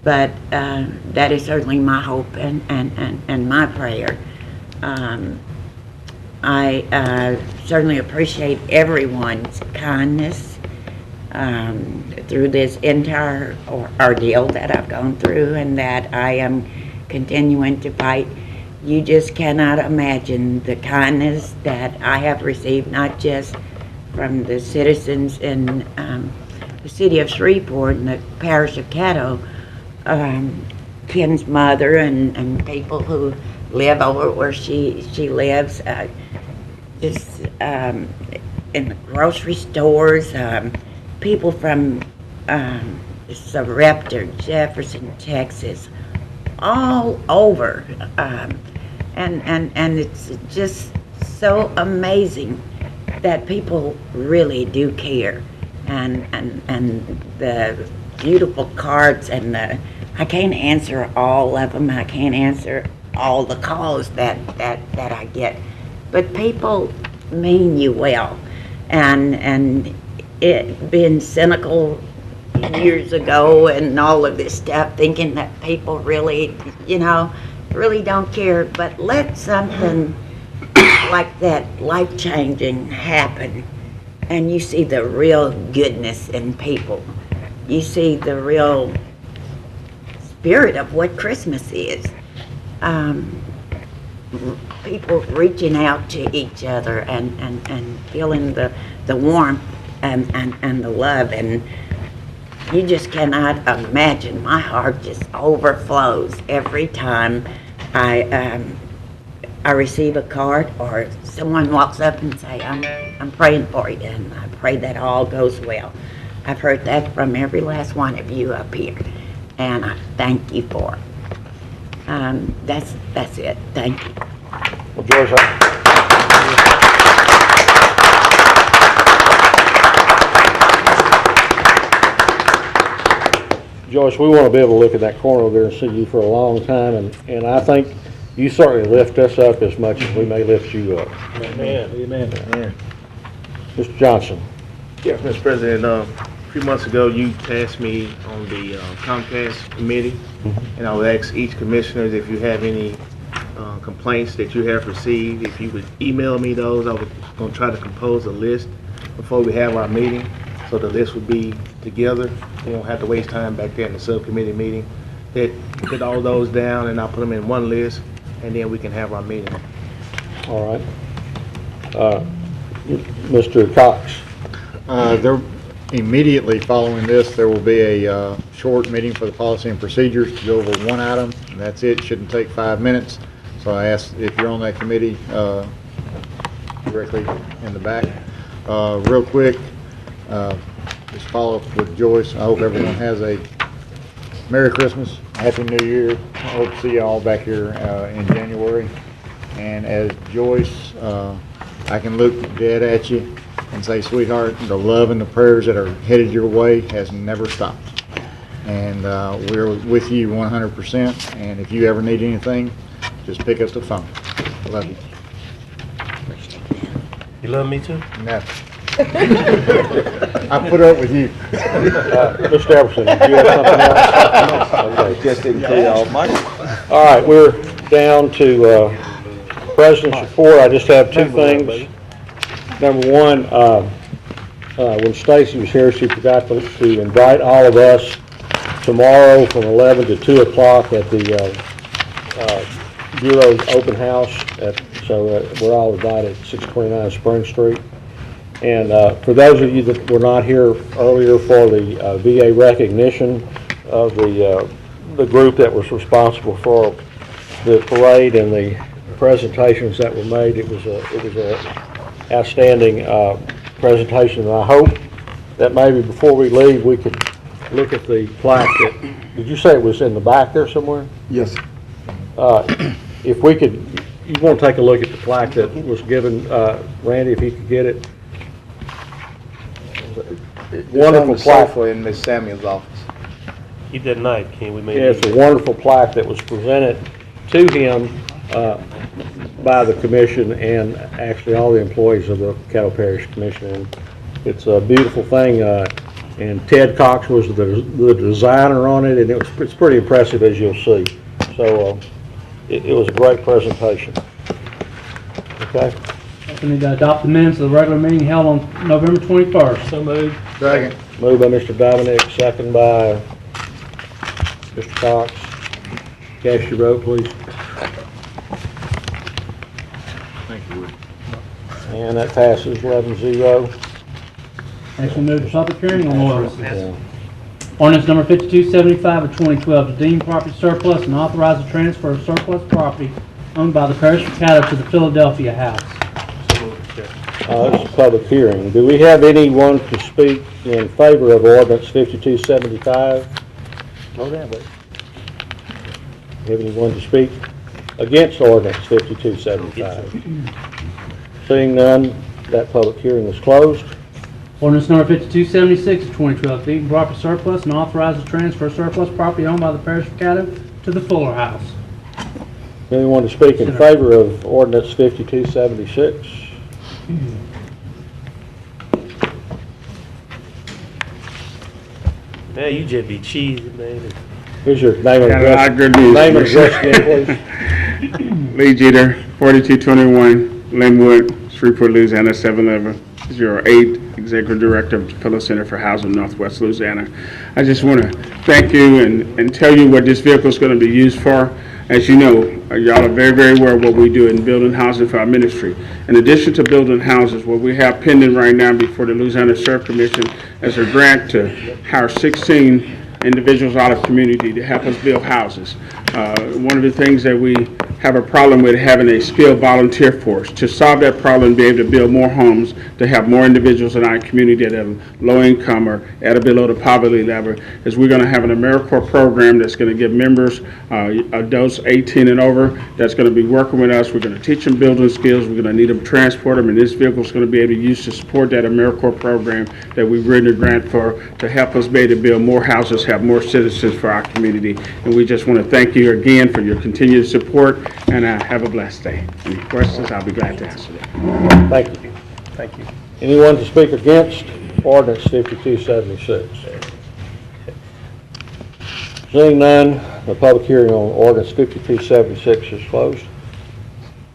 but that is certainly my hope and my prayer. I certainly appreciate everyone's kindness through this entire ordeal that I've gone through and that I am continuing to fight. You just cannot imagine the kindness that I have received, not just from the citizens in the city of Shreveport and the parish of Caddo, Ken's mother and people who live over where she lives, just in the grocery stores, people from Surrepta, Jefferson, Texas, all over, and it's just so amazing that people really do care, and the beautiful cards and I can't answer all of them. I can't answer all the calls that I get, but people mean you well, and it being cynical years ago and all of this stuff, thinking that people really, really don't care, but let something like that life-changing happen, and you see the real goodness in people. You see the real spirit of what Christmas is. People reaching out to each other and feeling the warmth and the love, and you just cannot imagine. My heart just overflows every time I receive a card or someone walks up and say, I'm praying for you, and I pray that all goes well. I've heard that from every last one of you up here, and I thank you for it. That's it. Thank you. Well, George, Joyce, we want to be able to look at that corner over there and see you for a long time, and I think you certainly lift us up as much as we may lift you up. Amen. Amen. Mr. Johnson. Yes, Mr. President, a few months ago, you tasked me on the Comcast committee, and I would ask each commissioner if you have any complaints that you have received, if you would email me those. I was going to try to compose a list before we have our meeting, so the list would be together. We won't have to waste time back there in the subcommittee meeting. Put all those down, and I'll put them in one list, and then we can have our meeting. All right. Mr. Cox. There, immediately following this, there will be a short meeting for the policy and procedures to go over one item, and that's it. Shouldn't take 5 minutes. So I ask if you're on that committee, directly in the back. Real quick, just follow up with Joyce. I hope everyone has a Merry Christmas, Happy New Year. I hope to see you all back here in January. And as Joyce, I can look dead at you and say, sweetheart, the love and the prayers that are headed your way has never stopped. And we're with you 100%. And if you ever need anything, just pick up the phone. I love you. You love me too? No. I put up with you. Mr. Everson, did you have something else? Okay. Just didn't clear off my. All right, we're down to President's report. I just have two things. Number one, when Stacy was here, she forgot to invite all of us tomorrow from 11 to 2 o'clock at the Bureau's open house. So we're all invited at 629 Spring Street. And for those of you that were not here earlier for the VA recognition of the group that was responsible for the parade and the presentations that were made, it was a outstanding presentation. And I hope that maybe before we leave, we could look at the plaque that, did you say it was in the back there somewhere? Yes. If we could, you want to take a look at the plaque that was given, Randy, if he could get it. Wonderful plaque in Miss Samuel's office. Keep that knife, Ken. We may Yeah, it's a wonderful plaque that was presented to him by the commission and actually all the employees of the Caddo Parish Commission. And it's a beautiful thing, and Ted Cox was the designer on it, and it's pretty impressive, as you'll see. So it was a great presentation. Okay. We need to adopt the minutes of the regular meeting held on November 21st. So moved. Second. Moved by Mr. Dominic, second by Mr. Cox. Cast your vote, please. Thank you, Woody. And that passes 11-0. Next, we move to public hearing on ordinance. Yeah. Ordinance number 5275 of 2012 to deem property surplus and authorize the transfer of surplus property owned by the Parish of Caddo to the Philadelphia House. This is a public hearing. Do we have anyone to speak in favor of ordinance 5275? Slow down, buddy. Have anyone to speak against ordinance 5275? Seeing none, that public hearing is closed. Ordinance number 5276 of 2012 deem property surplus and authorize the transfer of surplus property owned by the Parish of Caddo to the Fuller House. Anyone to speak in favor of ordinance 5276? Man, you just be cheesy, man. Here's your name and Got a lot address. of good news. Name and address again, please. Lee Jeter, 4221 Linwood, Shreveport, Louisiana, 71108, Executive Director of the Fellow Center for Housing, Northwest Louisiana. I just want to thank you and tell you what this vehicle is going to be used for. As you know, y'all are very, very aware of what we do in building housing for our ministry. In addition to building houses, what we have pending right now before the Louisiana Sheriff Commission is a grant to hire 16 individuals out of community to help us build houses. One of the things that we have a problem with having a skilled volunteer force. To solve that problem and be able to build more homes, to have more individuals in our community that have low income or at or below the poverty level, is we're going to have an AmeriCorps program that's going to give members, adults 18 and over, that's going to be working with us. We're going to teach them building skills. We're going to need them to transport them, and this vehicle is going to be able to use to support that AmeriCorps program that we've written a grant for to help us be able to build more houses, have more citizens for our community. And we just want to thank you again for your continued support, and have a blessed day. Any questions, I'll be glad to answer them. Thank you. Thank you. Anyone to speak against ordinance 5276? Seeing none, the public hearing on ordinance 5276 is closed.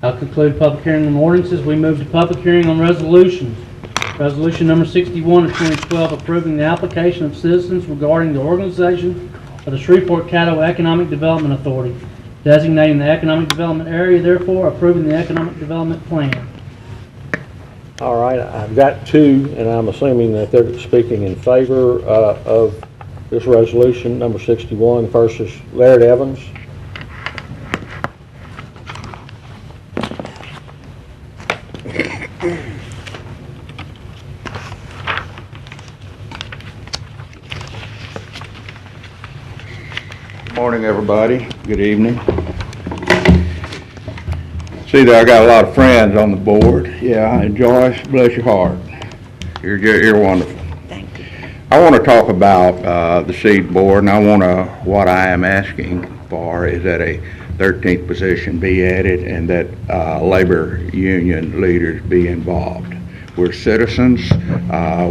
I'll conclude public hearing on ordinances. We move to public hearing on resolutions. Resolution number 61 of 2012 approving the application of citizens regarding the organization of the Shreveport-Caddo Economic Development Authority, designating the economic development area, therefore approving the economic development plan. All right, I've got two, and I'm assuming that they're speaking in favor of this resolution, number 61. First is Laird Evans. Morning, everybody. Good evening. See there, I got a lot of friends on the board. Yeah, and Joyce, bless your heart. You're wonderful. Thank you. I want to talk about the seed board, and what I am asking for is that a 13th position be added and that labor union leaders be involved. We're citizens.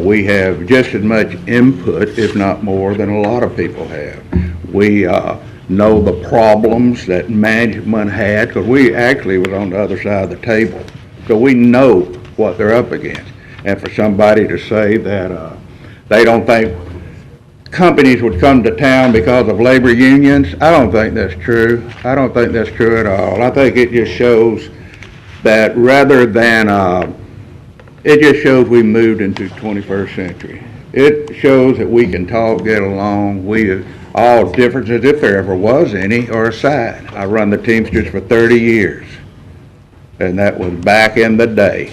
We have just as much input, if not more, than a lot of people have. We know the problems that management had, because we actually was on the other side of the table. So we know what they're up against. And for somebody to say that they don't think companies would come to town because of labor unions, I don't think that's true. I don't think that's true at all. I think it just shows that rather than, it just shows we moved into 21st century. It shows that we can talk, get along. All differences, if there ever was any, are aside. I run the Teamsters for 30 years, and that was back in the day.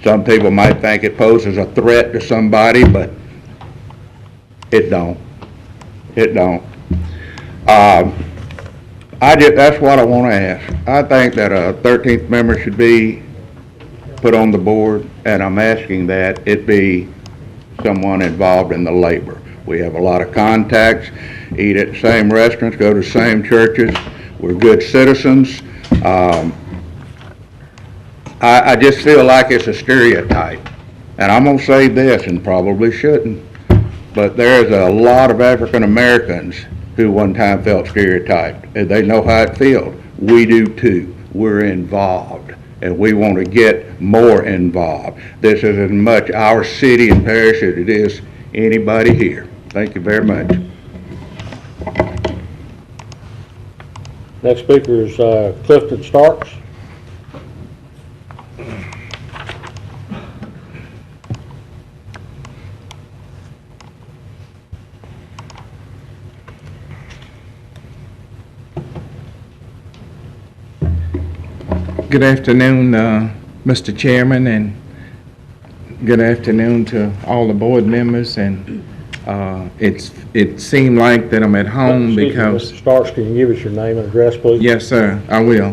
Some people might think it poses a threat to somebody, but it don't. It don't. That's what I want to ask. I think that a 13th member should be put on the board, and I'm asking that it be someone involved in the labor. We have a lot of contacts, eat at the same restaurants, go to the same churches. We're good citizens. I just feel like it's a stereotype. And I'm going to say this, and probably shouldn't, but there's a lot of African Americans who one time felt stereotyped. And they know how it feels. We do too. We're involved, and we want to get more involved. This is as much our city and parish as it is anybody here. Thank you very much. Next speaker is Clifton Starks. Good afternoon, Mr. Chairman, and good afternoon to all the board members. And it seemed like that I'm at home because... Mr. Starks, can you give us your name and address, please? Yes, sir, I will.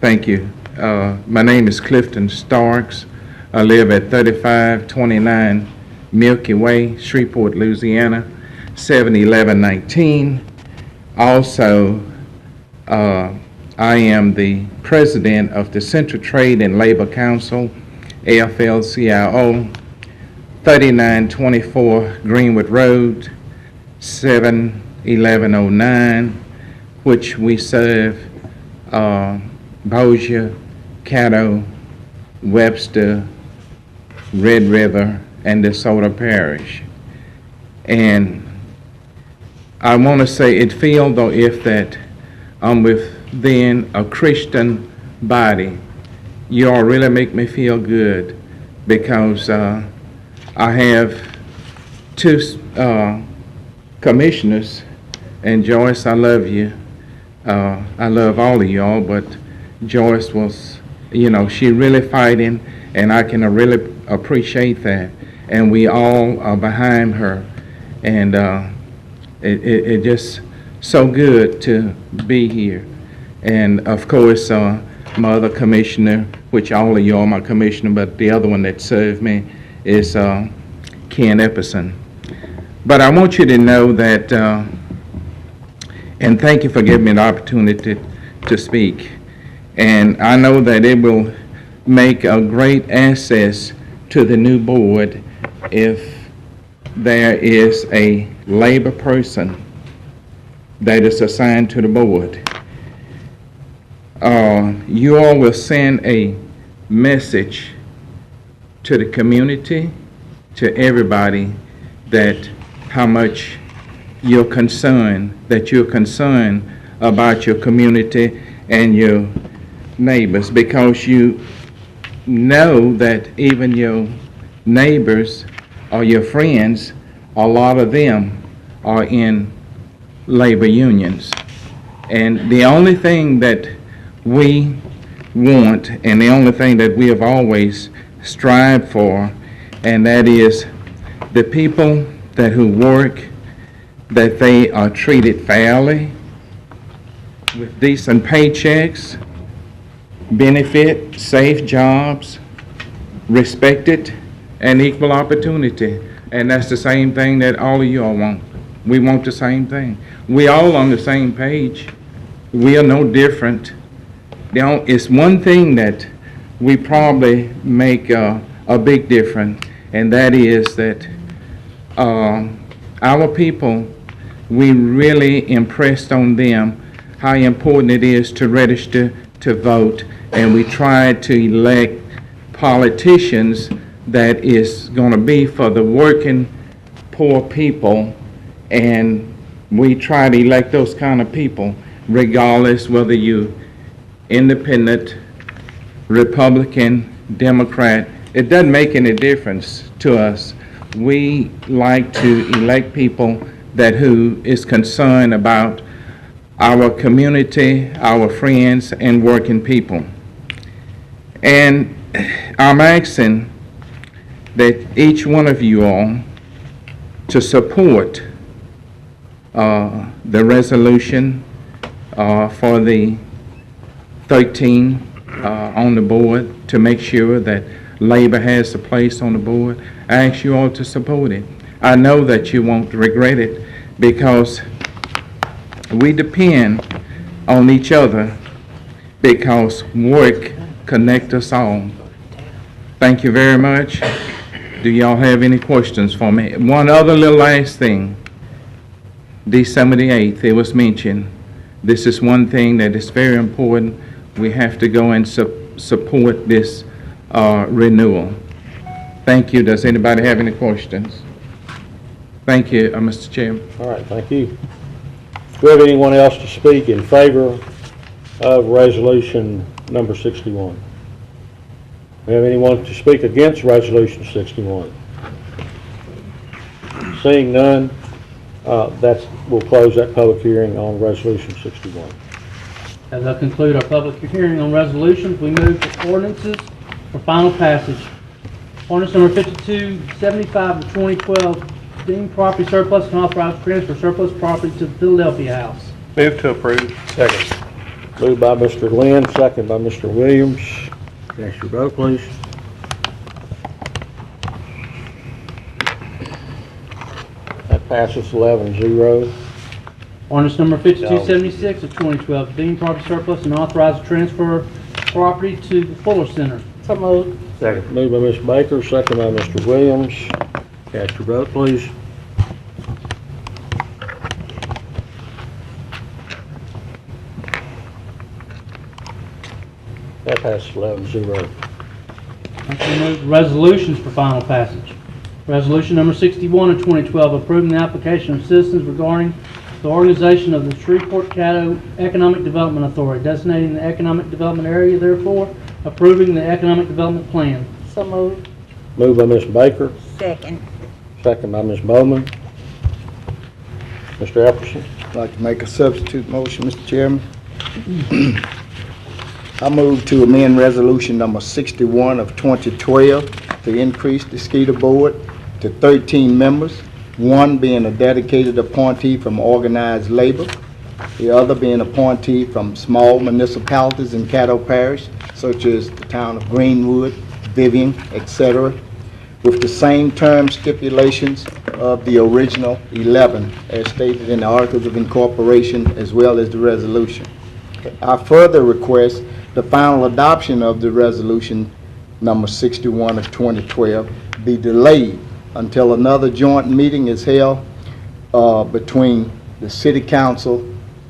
Thank you. My name is Clifton Starks. I live at 3529 Milky Way, Shreveport, Louisiana, 71119. Also, I am the president of the Central Trade and Labor Council, AFL-CIO, 3924 Greenwood Road, 71109, which we serve Bossier, Caddo, Webster, Red River, and DeSoto Parish. And I want to say it feels though if that I'm within a Christian body, you all really make me feel good, because I have two commissioners, and Joyce, I love you, I love all of y'all, but Joyce was, she really fighting, and I can really appreciate that. And we all are behind her, and it just so good to be here. And of course, my other commissioner, which all of y'all are my commissioner, but the other one that served me is Ken Epperson. But I want you to know that, and thank you for giving me the opportunity to speak. And I know that it will make a great asset to the new board if there is a labor person that is assigned to the board. You all will send a message to the community, to everybody, that how much you're concerned about your community and your neighbors, because you know that even your neighbors or your friends, a lot of them are in labor unions. And the only thing that we want, and the only thing that we have always strived for, and that is the people that who work, that they are treated fairly, with decent paychecks, benefit, safe jobs, respected, and equal opportunity. And that's the same thing that all of you all want. We want the same thing. We all on the same page. We are no different. It's one thing that we probably make a big difference, and that is that our people, we really impressed on them how important it is to register to vote, and we try to elect politicians that is going to be for the working poor people, and we try to elect those kind of people regardless whether you independent, Republican, Democrat. It doesn't make any difference to us. We like to elect people that who is concerned about our community, our friends, and working people. And I'm asking that each one of you all to support the resolution for the 13 on the board, to make sure that labor has a place on the board. I ask you all to support it. I know that you won't regret it, because we depend on each other, because work connects us all. Thank you very much. Do y'all have any questions for me? One other little last thing. December the 8th, it was mentioned. This is one thing that is very important. We have to go and support this renewal. Thank you. Does anybody have any questions? Thank you, Mr. Chairman. All right, thank you. Do we have anyone else to speak in favor of resolution number 61? Do we have anyone to speak against resolution 61? Seeing none, we'll close that public hearing on resolution 61. As I conclude our public hearing on resolutions, we move to ordinances for final passage. Ordinance number 5275 of 2012, deemed property surplus and authorized transfer surplus property to the Philadelphia House. Move to approve. Second. Moved by Mr. Lynn, second by Mr. Williams. Cast your vote, please. That passes 11-0. Ordinance number 5276 of 2012, deemed property surplus and authorized transfer property to the Fuller Center. So moved. Second. Moved by Ms. Baker, second by Mr. Williams. Cast your vote, please. That passes 11-0. We move to resolutions for final passage. Resolution number 61 of 2012, approving the application of citizens regarding the organization of the Shreveport-Caddo Economic Development Authority, designating the economic development area, therefore approving the economic development plan. So moved. Moved by Ms. Baker, Second. second by Ms. Bowman. Mr. Epperson? I'd like to make a substitute motion, Mr. Chairman. I move to amend resolution number 61 of 2012 to increase the SCEDA board to 13 members, one being a dedicated appointee from organized labor, the other being appointee from small municipalities in Caddo Parish, such as the town of Greenwood, Vivian, etc., with the same term stipulations of the original 11, as stated in the Articles of Incorporation, as well as the resolution. I further request the final adoption of the resolution number 61 of 2012 be delayed until another joint meeting is held between the City Council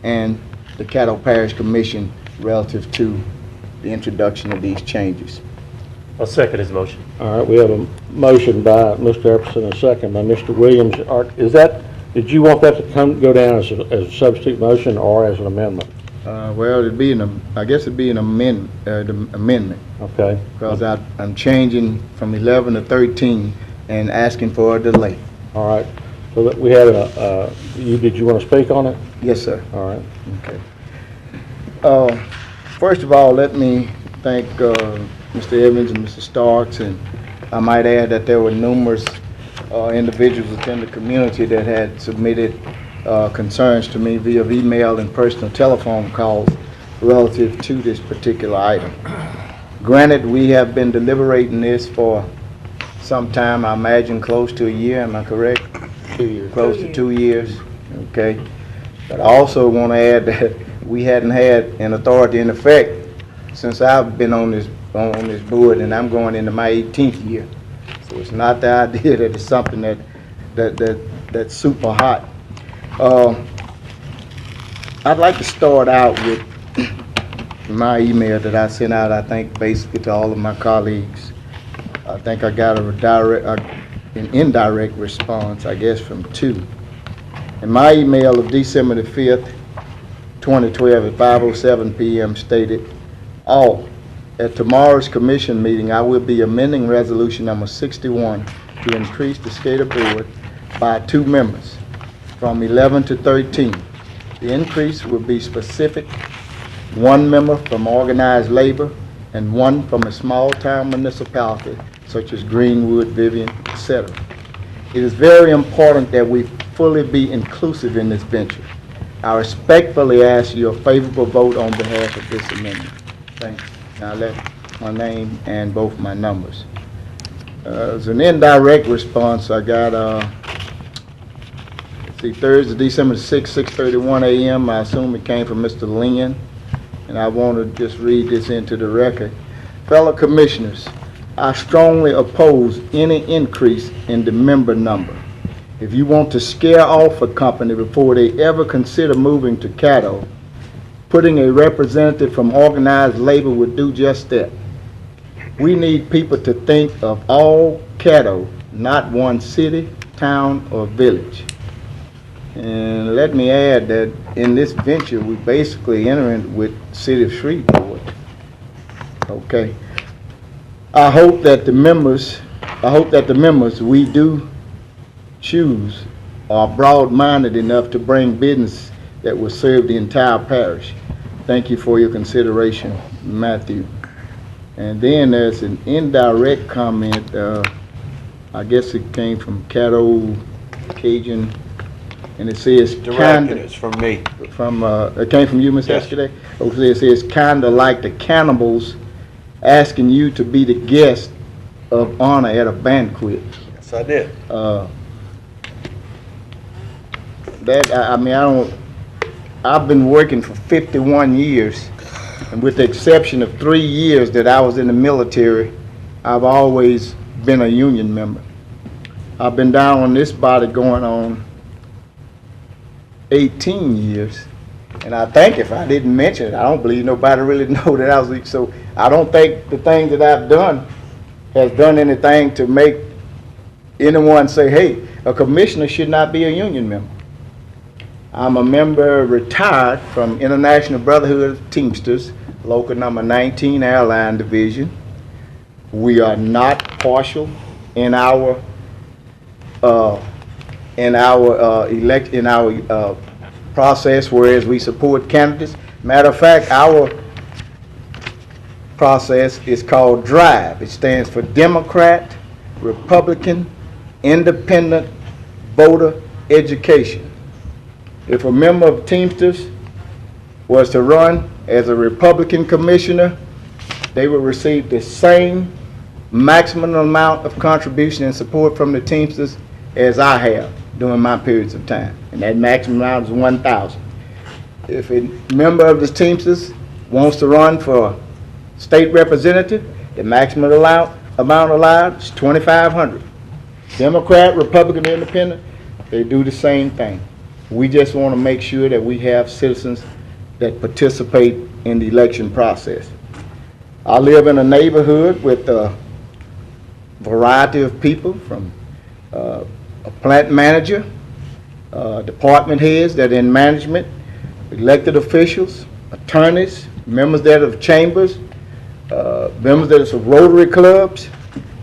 and the Caddo Parish Commission relative to the introduction of these changes. I'll second his motion. All right, we have a motion by Mr. Epperson and a second by Mr. Williams. Did you want that to go down as a substitute motion or as an amendment? Well, I guess it'd be an amendment. Okay. Because I'm changing from 11 to 13 and asking for a delay. All right. So that we have did you want to speak on it? Yes, sir. All right. Okay. First of all, let me thank Mr. Evans and Mr. Starks, and I might add that there were numerous individuals within the community that had submitted concerns to me via email and personal telephone calls relative to this particular item. Granted, we have been deliberating this for some time, I imagine close to a year, am I correct? 2 years. Close to 2 years, okay. But I also want to add that we hadn't had an authority in effect since I've been on this board, and I'm going into my 18th year. So it's not the idea that it's something that's super hot. I'd like to start out with my email that I sent out, I think, basically to all of my colleagues. I think I got an indirect response, I guess, from 2. In my email of December the 5th, 2012 at 5:07 p.m. stated, at tomorrow's commission meeting, I will be amending resolution number 61 to increase the SCADA board by 2 members, from 11 to 13. The increase will be specific, 1 member from organized labor and 1 from a small town municipality such as Greenwood, Vivian, etc. It is very important that we fully be inclusive in this venture. I respectfully ask your favorable vote on behalf of this amendment. Thanks. Now let my name and both my numbers. As an indirect response, I got Thursday, December 6, 6:31 a.m. I assume it came from Mr. Lynn, and I want to just read this into the record. Fellow commissioners, I strongly oppose any increase in the member number. If you want to scare off a company before they ever consider moving to Caddo, putting a representative from organized labor would do just that. We need people to think of all Caddo, not one city, town, or village. And let me add that in this venture, we basically entering with City of Shreveport. Okay. I hope that the members we do choose are broad-minded enough to bring business that will serve the entire parish. Thank you for your consideration, Matthew. And then there's an indirect comment, I guess it came from Caddo Cajun, and it says Directed, it's from me. It came from you, Ms. Yes. Yesterday? Okay, it says kinda like the cannibals asking you to be the guest of honor at a banquet. Yes, I did. I've been working for 51 years, and with the exception of 3 years that I was in the military, I've always been a union member. I've been down on this body going on 18 years, and I think if I didn't mention it, I don't believe nobody really know that I was, so I don't think the things that I've done has done anything to make anyone say, hey, a commissioner should not be a union member. I'm a member retired from International Brotherhood of Teamsters, local number 19 Airline Division. We are not partial in our process, whereas we support candidates. Matter of fact, our process is called DRIVE. It stands for Democrat, Republican, Independent Voter Education. If a member of Teamsters was to run as a Republican commissioner, they would receive the same maximum amount of contribution and support from the Teamsters as I have during my periods of time. And that maximum amount is 1,000. If a member of the Teamsters wants to run for state representative, the maximum amount allowed is 2,500. Democrat, Republican, Independent, they do the same thing. We just want to make sure that we have citizens that participate in the election process. I live in a neighborhood with a variety of people, from a plant manager, department heads that are in management, elected officials, attorneys, members that are of chambers, members that are of Rotary clubs,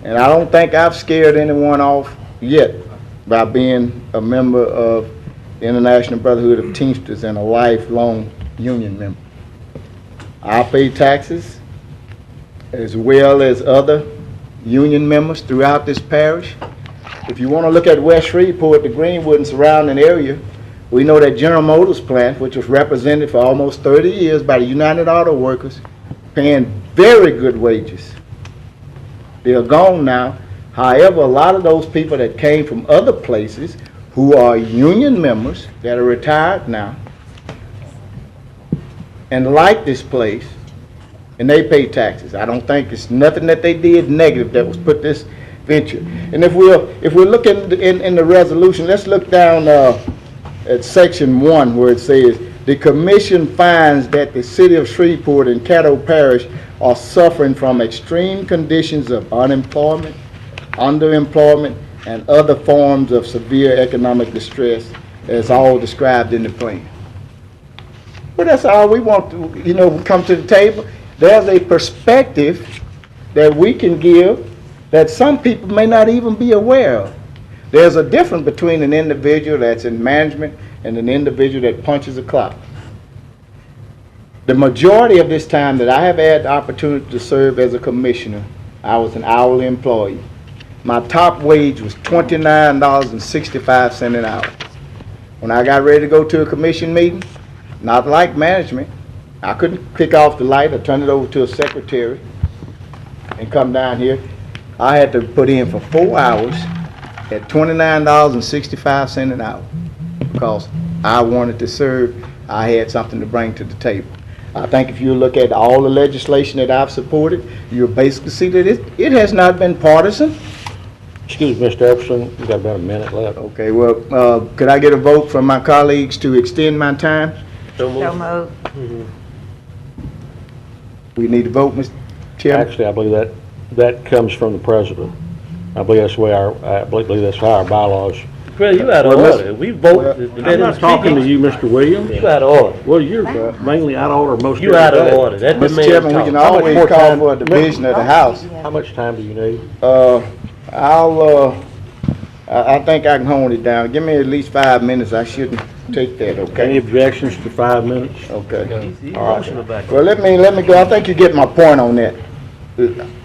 and I don't think I've scared anyone off yet by being a member of the International Brotherhood of Teamsters and a lifelong union member. I pay taxes as well as other union members throughout this parish. If you want to look at West Shreveport, the Greenwood and surrounding area, we know that General Motors plant, which was represented for almost 30 years by the United Auto Workers, paying very good wages. They are gone now. However, a lot of those people that came from other places who are union members that are retired now and like this place, and they pay taxes. I don't think it's nothing that they did negative that was put this venture. And if we're looking in the resolution, let's look down at section 1 where it says, the commission finds that the city of Shreveport and Caddo Parish are suffering from extreme conditions of unemployment, underemployment, and other forms of severe economic distress, as all described in the plan. But that's all we want to, come to the table. There's a perspective that we can give that some people may not even be aware of. There's a difference between an individual that's in management and an individual that punches a clock. The majority of this time that I have had the opportunity to serve as a commissioner, I was an hourly employee. My top wage was $29.65 an hour. When I got ready to go to a commission meeting, not like management, I couldn't click off the light or turn it over to a secretary and come down here. I had to put in for 4 hours at $29.65 an hour because I wanted to serve. I had something to bring to the table. I think if you look at all the legislation that I've supported, you'll basically see that it has not been partisan. Excuse me, Mr. Epperson, you got about a minute left. Okay, well, could I get a vote from my colleagues to extend my time? So moved. We need to vote, Mr. Chairman? Actually, I believe that comes from the president. I believe that's how our bylaws. Well, you out of order. We vote. I'm not talking to you, Mr. Williams. You out of order. Well, you're mainly out of order most of the You out day. of order. That Mr. Chairman, we can always call for a division of the House. How much time do you need? I think I can hold it down. Give me at least 5 minutes. I shouldn't take that, okay? Any objections to 5 minutes? Okay. All right. Well, let me go. I think you get my point on that.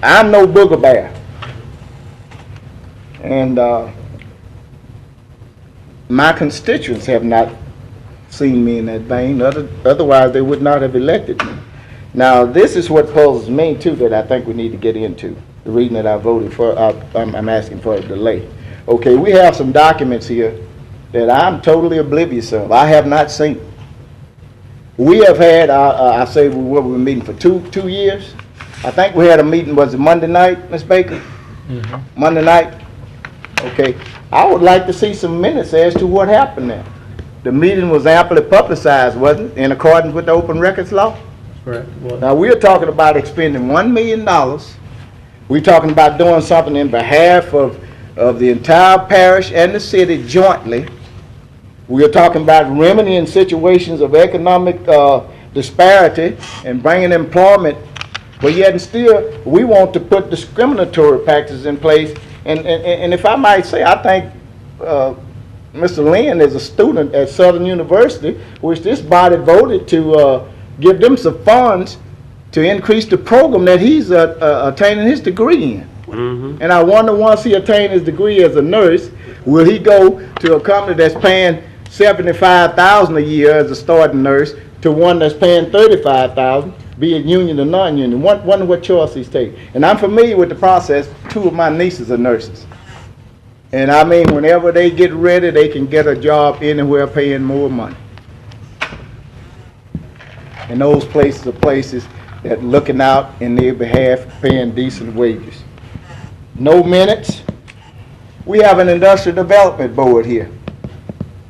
I'm no booger bear. And my constituents have not seen me in that vein. Otherwise, they would not have elected me. Now, this is what puzzles me, too, that I think we need to get into. The reason that I voted for, I'm asking for a delay. Okay, we have some documents here that I'm totally oblivious of. I have not seen. We have had, I say we've been meeting for two years. I think we had a meeting, was it Monday night, Ms. Baker? Mm-hmm. Monday night? Okay. I would like to see some minutes as to what happened there. The meeting was amply publicized, wasn't it, in accordance with the open records law? Correct. Now, we're talking about expending $1 million. We're talking about doing something in behalf of the entire parish and the city jointly. We are talking about remedying situations of economic disparity and bringing employment, but yet and still we want to put discriminatory practices in place. And if I might say, I think Mr. Lynn is a student at Southern University, which this body voted to give them some funds to increase the program that he's attaining his degree in. And I wonder, once he attains his degree as a nurse, will he go to a company that's paying $75,000 a year as a starting nurse to one that's paying $35,000, be it union or non-union? Wonder what choice he's taking. And I'm familiar with the process. 2 of my nieces are nurses. And I mean, whenever they get ready, they can get a job anywhere paying more money. And those places are places that are looking out in their behalf, paying decent wages. No minutes. We have an industrial development board here,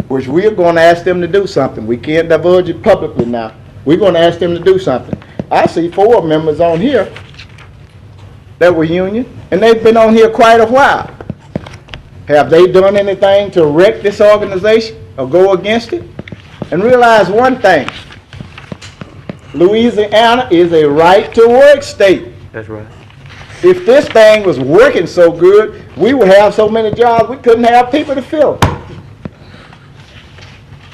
which we're going to ask them to do something. We can't divulge it publicly now. We're going to ask them to do something. I see 4 members on here that were union, and they've been on here quite a while. Have they done anything to wreck this organization or go against it? And realize one thing. Louisiana is a right-to-work state. That's right. If this thing was working so good, we would have so many jobs we couldn't have people to fill them.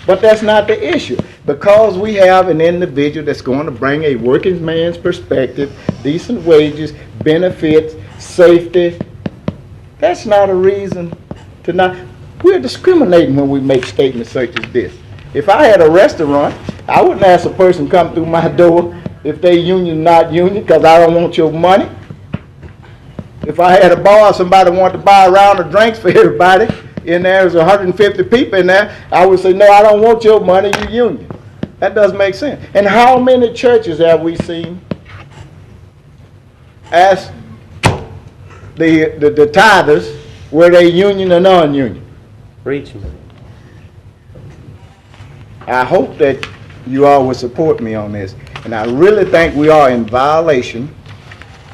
But that's not the issue. Because we have an individual that's going to bring a working man's perspective, decent wages, benefits, safety, that's not a reason to not. We're discriminating when we make statements such as this. If I had a restaurant, I wouldn't ask a person to come through my door if they union or not union, because I don't want your money. If I had a bar, somebody wanted to buy a round of drinks for everybody, and there's 150 people in there, I would say, no, I don't want your money, you union. That doesn't make sense. And how many churches have we seen ask the tithers were they union or non-union? Preach, man. I hope that you all will support me on this. And I really think we are in violation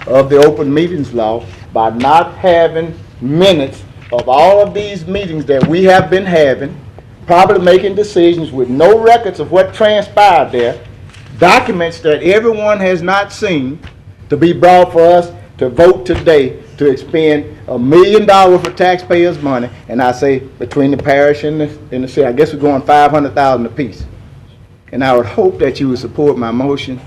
of the open meetings law by not having minutes of all of these meetings that we have been having, probably making decisions with no records of what transpired there, documents that everyone has not seen, to be brought for us to vote today to expend $1 million for taxpayers' money. And I say between the parish and the city, I guess we're going $500,000 apiece. And I would hope that you would support my motion.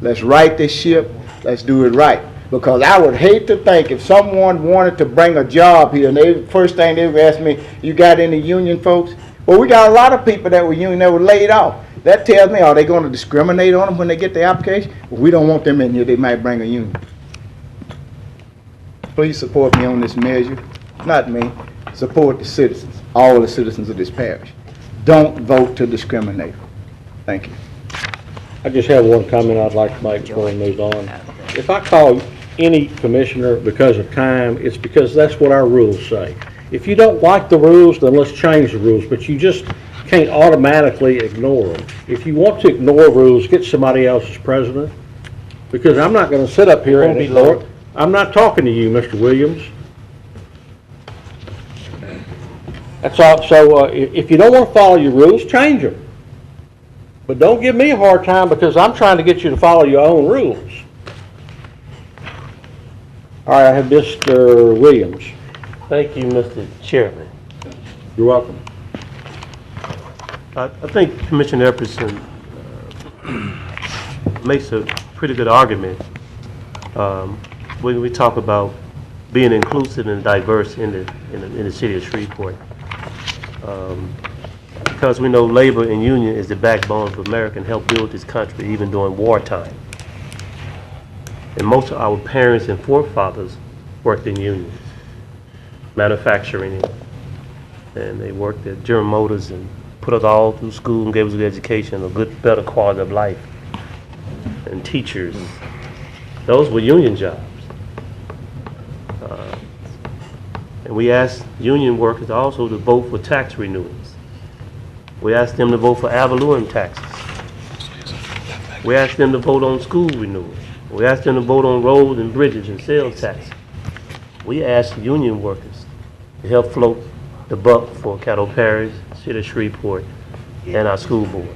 Let's right this ship. Let's do it right. Because I would hate to think if someone wanted to bring a job here, and the first thing they would ask me, you got any union folks? Well, we got a lot of people that were union that were laid off. That tells me, are they going to discriminate on them when they get the application? Well, we don't want them in here. They might bring a union. Please support me on this measure. Not me. Support the citizens, all the citizens of this parish. Don't vote to discriminate. Thank you. I just have one comment I'd like to make before we move on. If I call any commissioner because of time, it's because that's what our rules say. If you don't like the rules, then let's change the rules, but you just can't automatically ignore them. If you want to ignore rules, get somebody else as president, because I'm not going to sit up here and ignore it. I'm not talking to you, Mr. Williams. That's all. So if you don't want to follow your rules, change them. But don't give me a hard time because I'm trying to get you to follow your own rules. All right, I have Mr. Williams. Thank you, Mr. Chairman. You're welcome. I think Commissioner Epperson makes a pretty good argument when we talk about being inclusive and diverse in the city of Shreveport. Because we know labor and union is the backbone of America and helped build this country even during wartime. And most of our parents and forefathers worked in unions, manufacturing, and they worked at General Motors and put us all through school and gave us a good education, a good, better quality of life, and teachers. Those were union jobs. And we asked union workers also to vote for tax renewals. We asked them to vote for ad valorem taxes. We asked them to vote on school renewals. We asked them to vote on roads and bridges and sales tax. We asked union workers to help float the buck for Caddo Parish, City of Shreveport, and our school board.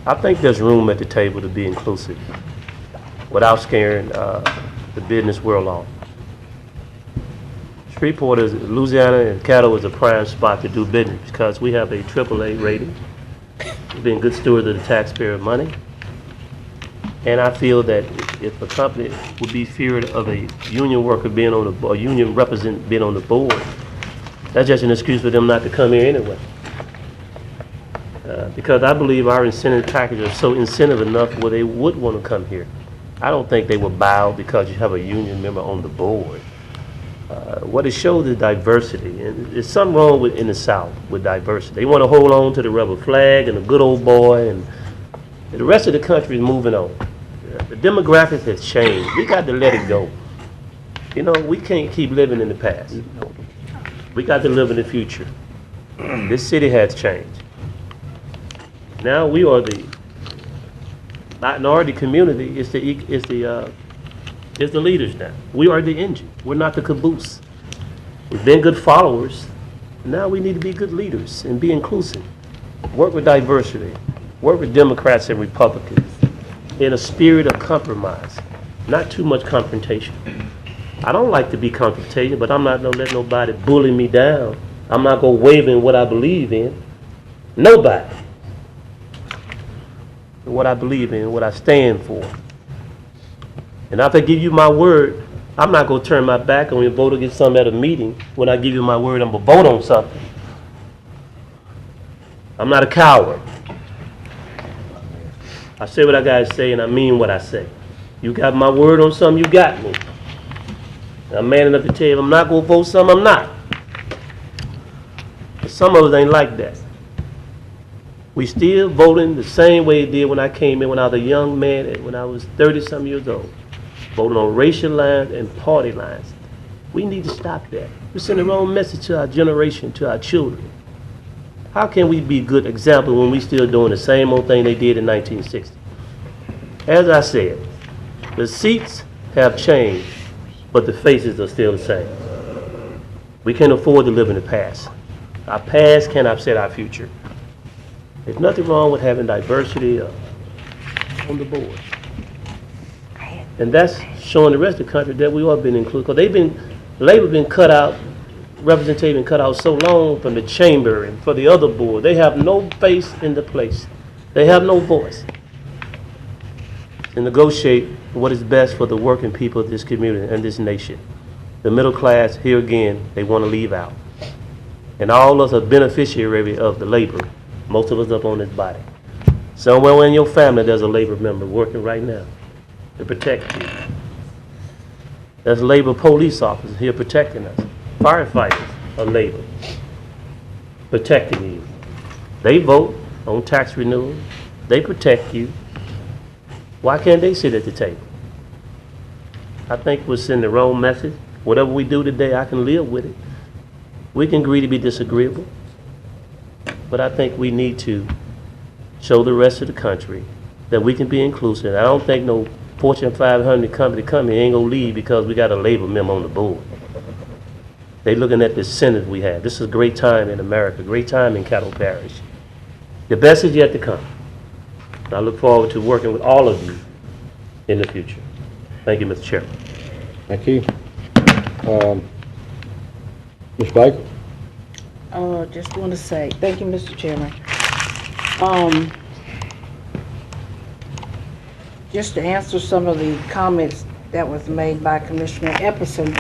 I think there's room at the table to be inclusive without scaring the business world off. Shreveport is, Louisiana and Caddo is a prime spot to do business because we have a AAA rating. We've been good stewards of the taxpayer money. And I feel that if a company would be feared of a union worker being on the, or union representative being on the board, that's just an excuse for them not to come here anyway. Because I believe our incentive packages are so incentive enough where they would want to come here. I don't think they would bow because you have a union member on the board. What it shows is diversity, and there's something wrong with in the South with diversity. They want to hold on to the rebel flag and the good old boy, and the rest of the country is moving on. The demographics has changed. We got to let it go. You know, we can't keep living in the past. We got to live in the future. This city has changed. Now we are the minority community. Is the leaders now. We are the engine. We're not the caboose. We've been good followers. Now we need to be good leaders and be inclusive. Work with diversity. Work with Democrats and Republicans in a spirit of compromise, not too much confrontation. I don't like to be confrontational, but I'm not going to let nobody bully me down. I'm not going to waver in what I believe in. Nobody. What I believe in, what I stand for. And if I give you my word, I'm not going to turn my back on you and vote against something at a meeting. When I give you my word, I'm going to vote on something. I'm not a coward. I say what I got to say, and I mean what I say. You got my word on something, you got me. And I'm man enough to tell you, if I'm not going to vote something, I'm not. But some of us ain't like that. We still voting the same way it did when I came in when I was a young man, and when I was 30-some years old. Voting on racial lines and party lines. We need to stop that. We're sending the wrong message to our generation, to our children. How can we be a good example when we still doing the same old thing they did in 1960? As I said, the seats have changed, but the faces are still the same. We can't afford to live in the past. Our past can't upset our future. There's nothing wrong with having diversity on the board. And that's showing the rest of the country that we all been included. Because Labor been cut out, representation been cut out so long from the chamber and for the other board. They have no face in the place. They have no voice to negotiate what is best for the working people of this community and this nation. The middle class, here again, they want to leave out. And all of us are beneficiary of the labor. Most of us up on this body. Somewhere in your family, there's a labor member working right now to protect you. There's labor police officers here protecting us. Firefighters are labor, protecting you. They vote on tax renewal. They protect you. Why can't they sit at the table? I think we're sending the wrong message. Whatever we do today, I can live with it. We can agree to be disagreeable. But I think we need to show the rest of the country that we can be inclusive. I don't think no Fortune 500 company coming ain't gonna leave because we got a labor member on the board. They looking at the Senate we have. This is a great time in America, great time in Caddo Parish. The best is yet to come. I look forward to working with all of you in the future. Thank you, Mr. Chairman. Thank you. Ms. Baker? Just want to say, thank you, Mr. Chairman. Just to answer some of the comments that was made by Commissioner Epperson.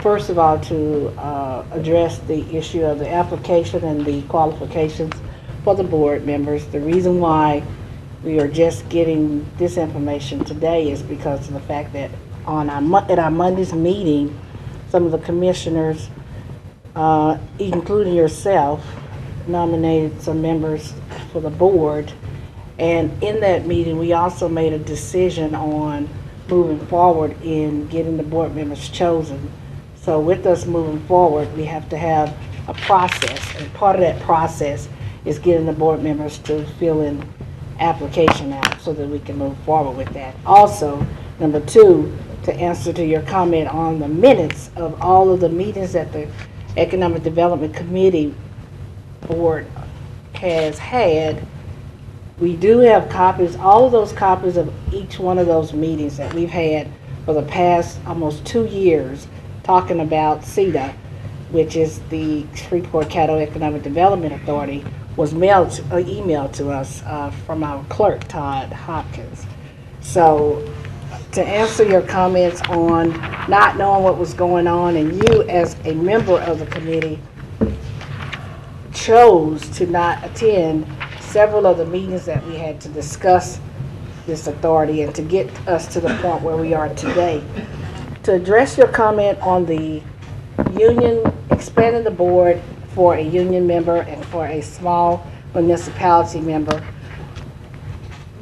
First of all, to address the issue of the application and the qualifications for the board members. The reason why we are just getting this information today is because of the fact that at our Monday's meeting, some of the commissioners, including yourself, nominated some members for the board. And in that meeting, we also made a decision on moving forward in getting the board members chosen. So with us moving forward, we have to have a process, and part of that process is getting the board members to fill in application out so that we can move forward with that. Also, number two, to answer to your comment on the minutes of all of the meetings that the Economic Development Committee board has had, we do have copies, all of those copies of each one of those meetings that we've had for the past almost 2 years talking about CEDA, which is the Shreveport Caddo Economic Development Authority, was emailed to us from our clerk, Todd Hopkins. So to answer your comments on not knowing what was going on, and you as a member of the committee chose to not attend several of the meetings that we had to discuss this authority and to get us to the point where we are today. To address your comment on the union, expanding the board for a union member and for a small municipality member,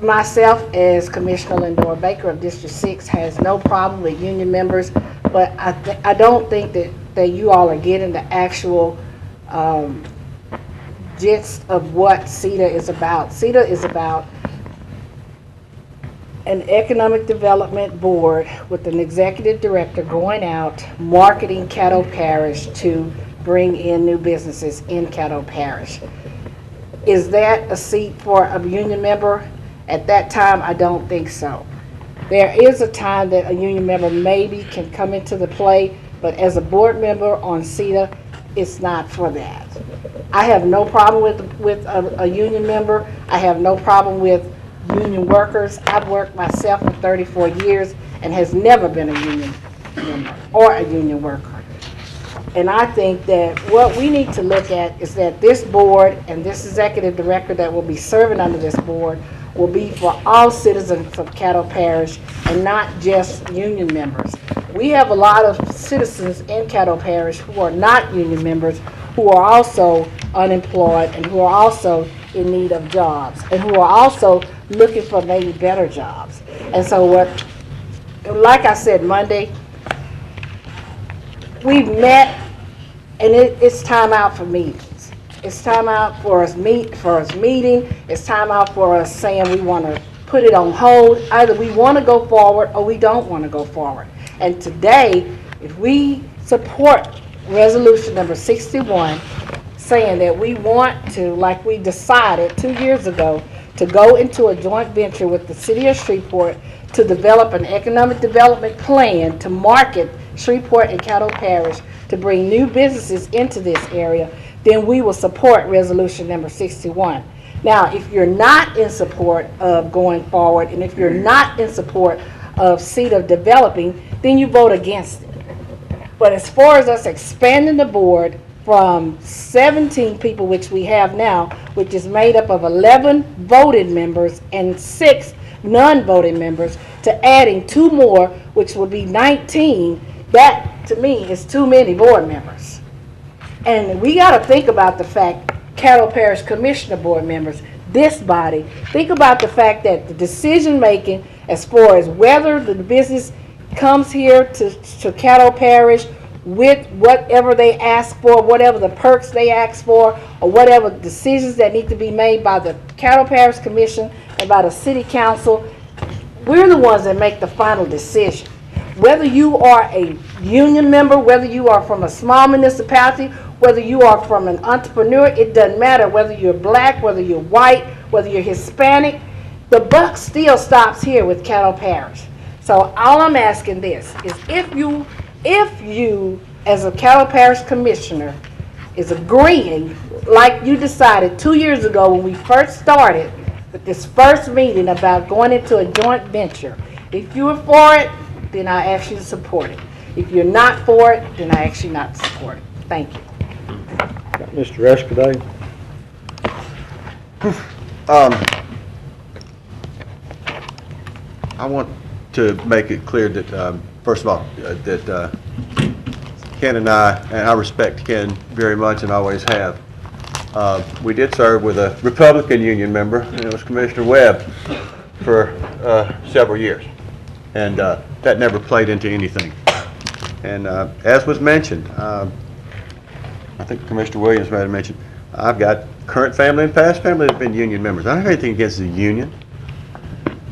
myself as Commissioner Lindor Baker of District 6 has no problem with union members, but I don't think that you all are getting the actual gist of what CEDA is about. CEDA is about an economic development board with an executive director going out marketing Caddo Parish to bring in new businesses in Caddo Parish. Is that a seat for a union member? At that time, I don't think so. There is a time that a union member maybe can come into the play, but as a board member on CEDA, it's not for that. I have no problem with a union member. I have no problem with union workers. I've worked myself for 34 years and has never been a union member or a union worker. And I think that what we need to look at is that this board and this executive director that will be serving under this board will be for all citizens of Caddo Parish and not just union members. We have a lot of citizens in Caddo Parish who are not union members, who are also unemployed and who are also in need of jobs and who are also looking for maybe better jobs. And so like I said Monday, we've met and it's time out for meetings. It's time out for us meeting. It's time out for us saying we want to put it on hold. Either we want to go forward or we don't want to go forward. And today, if we support resolution number 61, saying that we want to, like we decided 2 years ago, to go into a joint venture with the city of Shreveport to develop an economic development plan to market Shreveport and Caddo Parish to bring new businesses into this area, then we will support resolution number 61. Now, if you're not in support of going forward, and if you're not in support of CEDA developing, then you vote against it. But as far as us expanding the board from 17 people, which we have now, which is made up of 11 voted members and 6 non-voting members, to adding 2 more, which would be 19, that to me is too many board members. And we got to think about the fact, Caddo Parish Commissioner board members, this body, think about the fact that the decision making as far as whether the business comes here to Caddo Parish with whatever they ask for, whatever the perks they ask for, or whatever decisions that need to be made by the Caddo Parish Commission and by the City Council, we're the ones that make the final decision. Whether you are a union member, whether you are from a small municipality, whether you are from an entrepreneur, it doesn't matter whether you're black, whether you're white, whether you're Hispanic, the buck still stops here with Caddo Parish. So all I'm asking this is if you as a Caddo Parish Commissioner is agreeing like you decided 2 years ago when we first started with this first meeting about going into a joint venture, if you are for it, then I ask you to support it. If you're not for it, then I ask you not to support it. Thank you. Mr. Escudé. I want to make it clear that, first of all, that Ken and I respect Ken very much and always have. We did serve with a Republican union member, and it was Commissioner Webb, for several years. And that never played into anything. And as was mentioned, I think Commissioner Williams might have mentioned, I've got current family and past family that have been union members. I don't have anything against the union.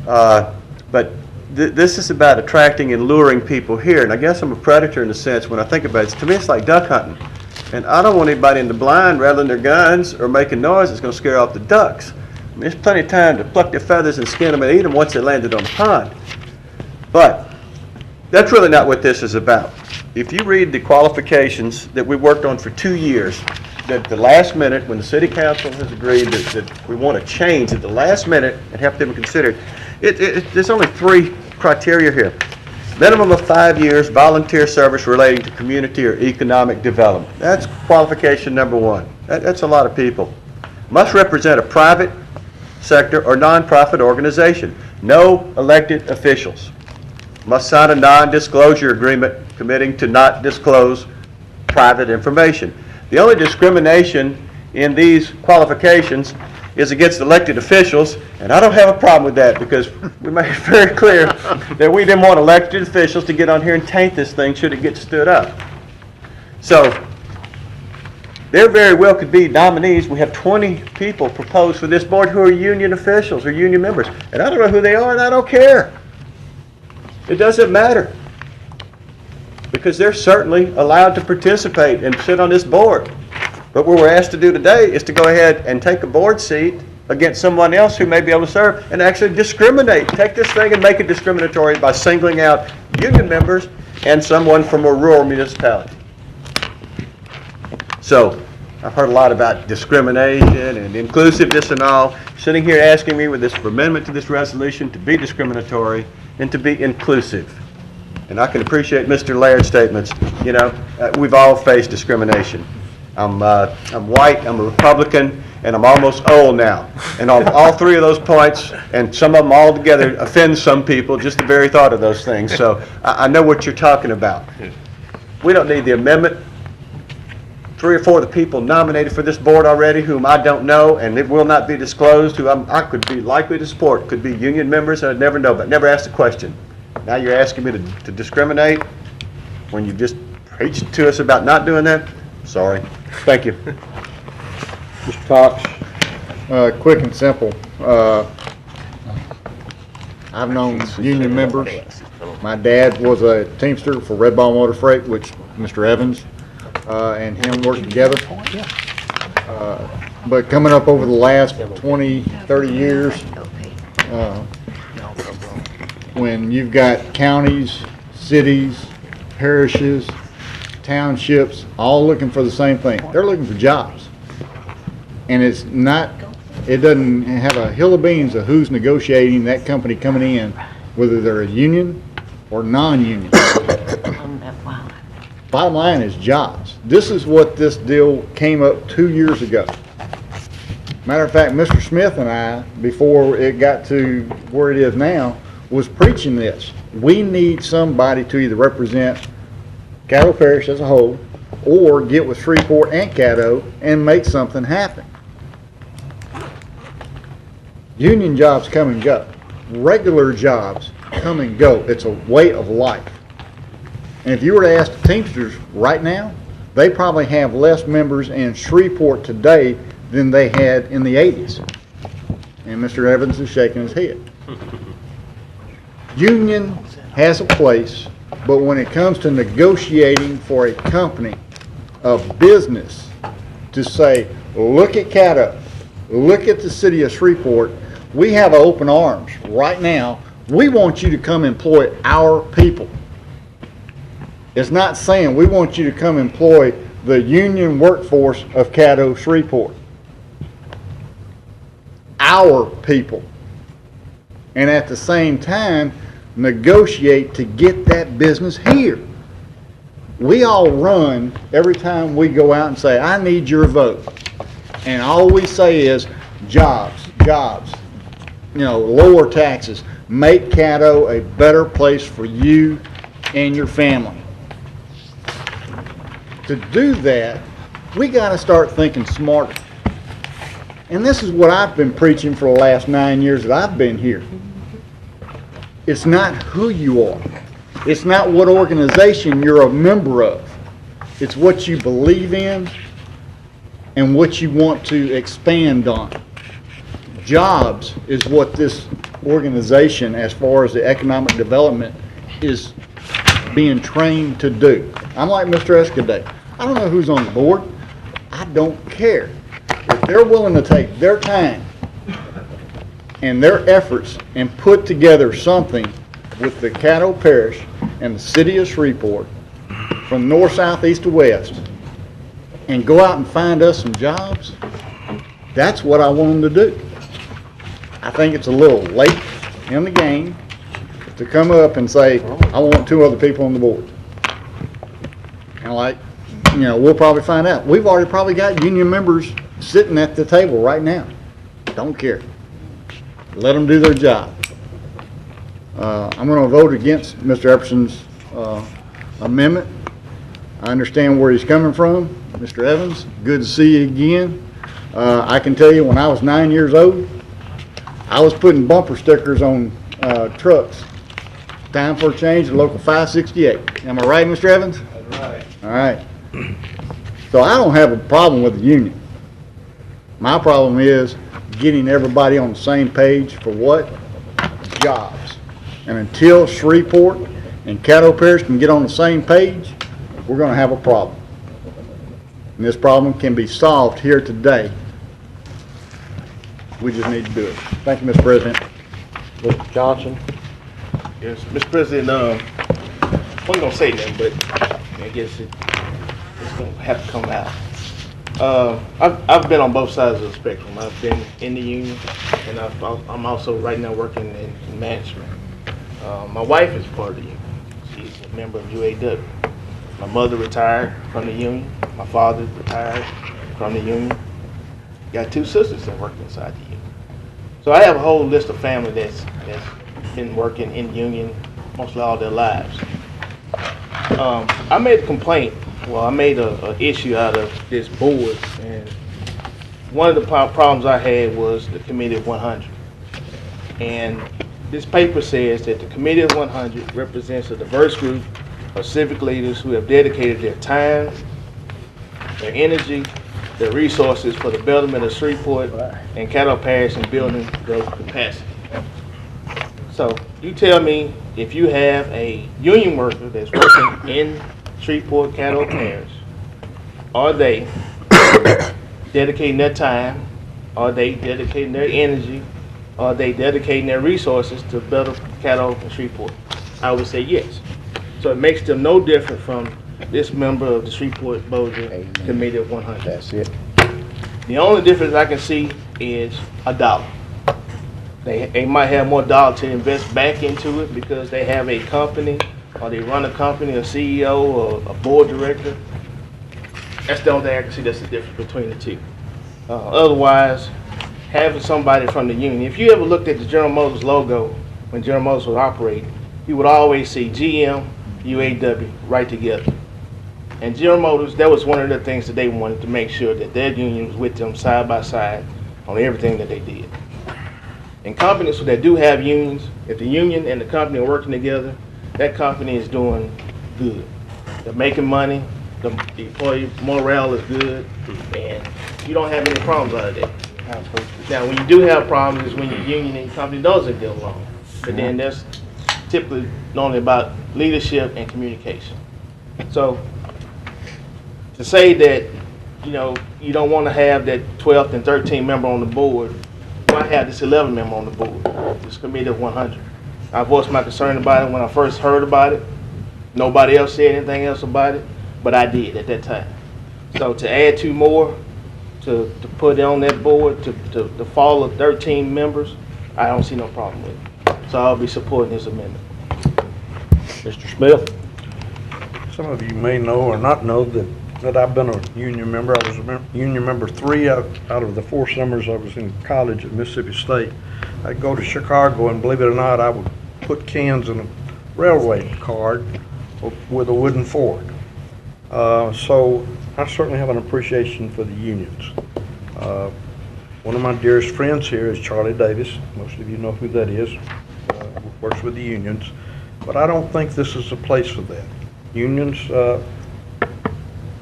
But this is about attracting and luring people here. And I guess I'm a predator in a sense when I think about it. To me, it's like duck hunting. And I don't want anybody in the blind rattling their guns or making noise that's going to scare off the ducks. I mean, there's plenty of time to pluck their feathers and skin them and eat them once they landed on the pond. But That's really not what this is about. If you read the qualifications that we worked on for 2 years, that the last minute, when the city council has agreed that we want to change at the last minute and have them considered, there's only 3 criteria here. Minimum of 5 years volunteer service relating to community or economic development. That's qualification number 1. That's a lot of people. Must represent a private sector or nonprofit organization. No elected officials. Must sign a non-disclosure agreement committing to not disclose private information. The only discrimination in these qualifications is against elected officials, and I don't have a problem with that because we made it very clear that we didn't want elected officials to get on here and taint this thing should it get stood up. So there very well could be nominees. We have 20 people proposed for this board who are union officials or union members, and I don't know who they are, and I don't care. It doesn't matter because they're certainly allowed to participate and sit on this board. But what we're asked to do today is to go ahead and take a board seat against someone else who may be able to serve and actually discriminate. Take this thing and make it discriminatory by singling out union members and someone from a rural municipality. So I've heard a lot about discrimination and inclusiveness and all. Sitting here asking me with this amendment to this resolution to be discriminatory and to be inclusive. And I can appreciate Mr. Laird's statements. You know, we've all faced discrimination. I'm white, I'm a Republican, and I'm almost old now. And on all 3 of those points, and some of them all together, offend some people, just the very thought of those things. So I know what you're talking about. We don't need the amendment. 3 or 4 of the people nominated for this board already, whom I don't know, and it will not be disclosed, who I could be likely to support, could be union members, and I'd never know, but never asked the question. Now you're asking me to discriminate when you just preached to us about not doing that? Sorry. Thank you. Mr. Cox? Quick and simple. I've known union members. My dad was a Teamster for Red Ball Motor Freight, which Mr. Evans and him worked together. But coming up over the last 20, 30 years, when you've got counties, cities, parishes, townships, all looking for the same thing. They're looking for jobs. And it doesn't have a hill of beans of who's negotiating that company coming in, whether they're a union or non-union. Bottom line is jobs. This is what this deal came up 2 years ago. Matter of fact, Mr. Smith and I, before it got to where it is now, was preaching this. We need somebody to either represent Caddo Parish as a whole or get with Shreveport and Caddo and make something happen. Union jobs come and go. Regular jobs come and go. It's a way of life. And if you were to ask the Teamsters right now, they probably have less members in Shreveport today than they had in the 80s. And Mr. Evans is shaking his head. Union has a place, but when it comes to negotiating for a company, a business, to say, look at Caddo, look at the city of Shreveport, we have open arms right now. We want you to come employ our people. It's not saying we want you to come employ the union workforce of Caddo Shreveport. Our people. And at the same time, negotiate to get that business here. We all run every time we go out and say, I need your vote. And all we say is jobs, jobs, you know, lower taxes, make Caddo a better place for you and your family. To do that, we got to start thinking smarter. And this is what I've been preaching for the last 9 years that I've been here. It's not who you are. It's not what organization you're a member of. It's what you believe in and what you want to expand on. Jobs is what this organization, as far as the economic development, is being trained to do. I'm like Mr. Escudé. I don't know who's on the board. I don't care. If they're willing to take their time and their efforts and put together something with the Caddo Parish in the city of Shreveport, from north, south, east to west, and go out and find us some jobs, that's what I want them to do. I think it's a little late in the game to come up and say, I want 2 other people on the board. And like, you know, we'll probably find out. We've already probably got union members sitting at the table right now. Don't care. Let them do their job. I'm going to vote against Mr. Epperson's amendment. I understand where he's coming from. Mr. Evans, good to see you again. I can tell you when I was 9 years old, I was putting bumper stickers on trucks. Time for a change at local 568. Am I right, Mr. Evans? That's right. All right. So I don't have a problem with the union. My problem is getting everybody on the same page for what? Jobs. And until Shreveport and Caddo Parish can get on the same page, we're going to have a problem. And this problem can be solved here today. We just need to do it. Thank you, Mr. President. Mr. Johnson? Yes, Mr. President, I wasn't gonna say nothing, but I guess it's gonna have to come out. I've been on both sides of the spectrum. I've been in the union, and I'm also right now working in management. My wife is part of the union. She's a member of UAW. My mother retired from the union. My father retired from the union. Got 2 sisters that work inside the union. So I have a whole list of family that's been working in union mostly all their lives. I made a complaint. Well, I made a issue out of this board, and one of the problems I had was the Committee of 100. And this paper says that the Committee of 100 represents a diverse group of civic leaders who have dedicated their time, their energy, their resources for the betterment of Shreveport and Caddo Parish and building their capacity. So you tell me, if you have a union worker that's working in Shreveport, Caddo Parish, are they dedicating their time? Are they dedicating their energy? Are they dedicating their resources to better Caddo and Shreveport? I would say yes. So it makes them no different from this member of the Shreveport-Bossier Committee of 100. That's it. The only difference I can see is $1. They might have more dollar to invest back into it because they have a company, or they run a company, a CEO, or a board director. That's the only thing I can see that's the difference between the two. Otherwise, having somebody from the union. If you ever looked at the General Motors logo when General Motors was operating, you would always see GM, UAW right together. And General Motors, that was one of the things that they wanted to make sure that their union was with them side by side on everything that they did. And companies that do have unions, if the union and the company are working together, that company is doing good. They're making money, the employee morale is good, and you don't have any problems out of that. Now, when you do have problems is when your union and your company doesn't get along. But then that's typically normally about leadership and communication. So, to say that, you know, you don't want to have that 12th and 13th member on the board, why have this 11th member on the board, this Committee of 100? I voiced my concern about it when I first heard about it. Nobody else said anything else about it, but I did at that time. So to add 2 more, to put on that board, to fall of 13 members, I don't see no problem with it. So I'll be supporting this amendment. Mr. Smith? Some of you may know or not know that I've been a union member. I was a union member 3 out of the 4 summers I was in college at Mississippi State. I'd go to Chicago, and believe it or not, I would put cans in a railway card with a wooden fork. So I certainly have an appreciation for the unions. One of my dearest friends here is Charlie Davis. Most of you know who that is. Works with the unions. But I don't think this is a place for that. Unions,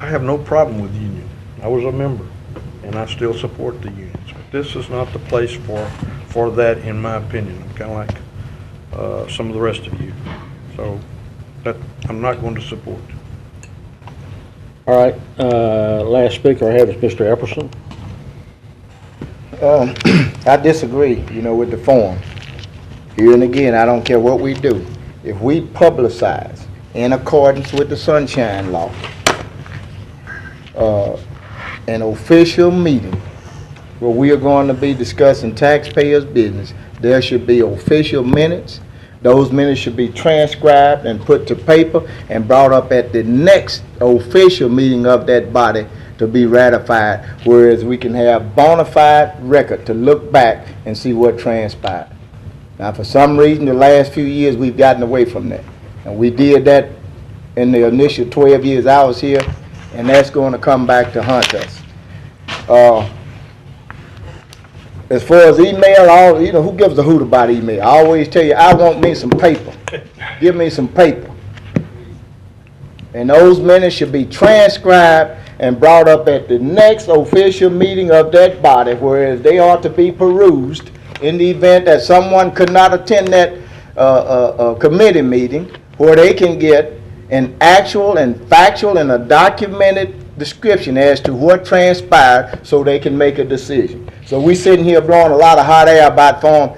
I have no problem with the union. I was a member, and I still support the unions. But this is not the place for that, in my opinion. I'm kind of like some of the rest of you. So that I'm not going to support. All right, last speaker I have is Mr. Epperson. I disagree, with the form. Here and again, I don't care what we do. If we publicize, in accordance with the Sunshine Law. An official meeting where we are going to be discussing taxpayers' business. There should be official minutes. Those minutes should be transcribed and put to paper and brought up at the next official meeting of that body to be ratified, whereas we can have bona fide record to look back and see what transpired. Now, for some reason, the last few years, we've gotten away from that. And we did that in the initial 12 years I was here, and that's going to come back to haunt us. As far as email, who gives a hoot about email? I always tell you, I want me some paper. Give me some paper. And those minutes should be transcribed and brought up at the next official meeting of that body, whereas they ought to be perused in the event that someone could not attend that committee meeting, where they can get an actual and factual and a documented description as to what transpired so they can make a decision. So we sitting here blowing a lot of hot air about form.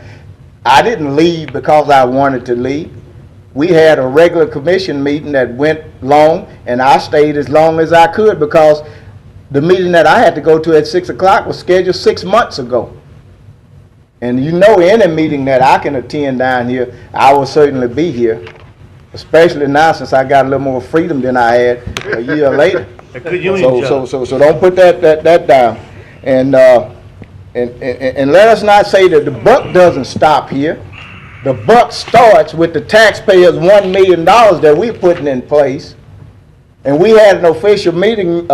I didn't leave because I wanted to leave. We had a regular commission meeting that went long, and I stayed as long as I could because the meeting that I had to go to at 6 o'clock was scheduled 6 months ago. And any meeting that I can attend down here, I will certainly be here, especially now since I got a little more freedom than I had a year later. So don't put that down. And let us not say that the buck doesn't stop here. The buck starts with the taxpayers' $1 million that we're putting in place. And we had an official meeting,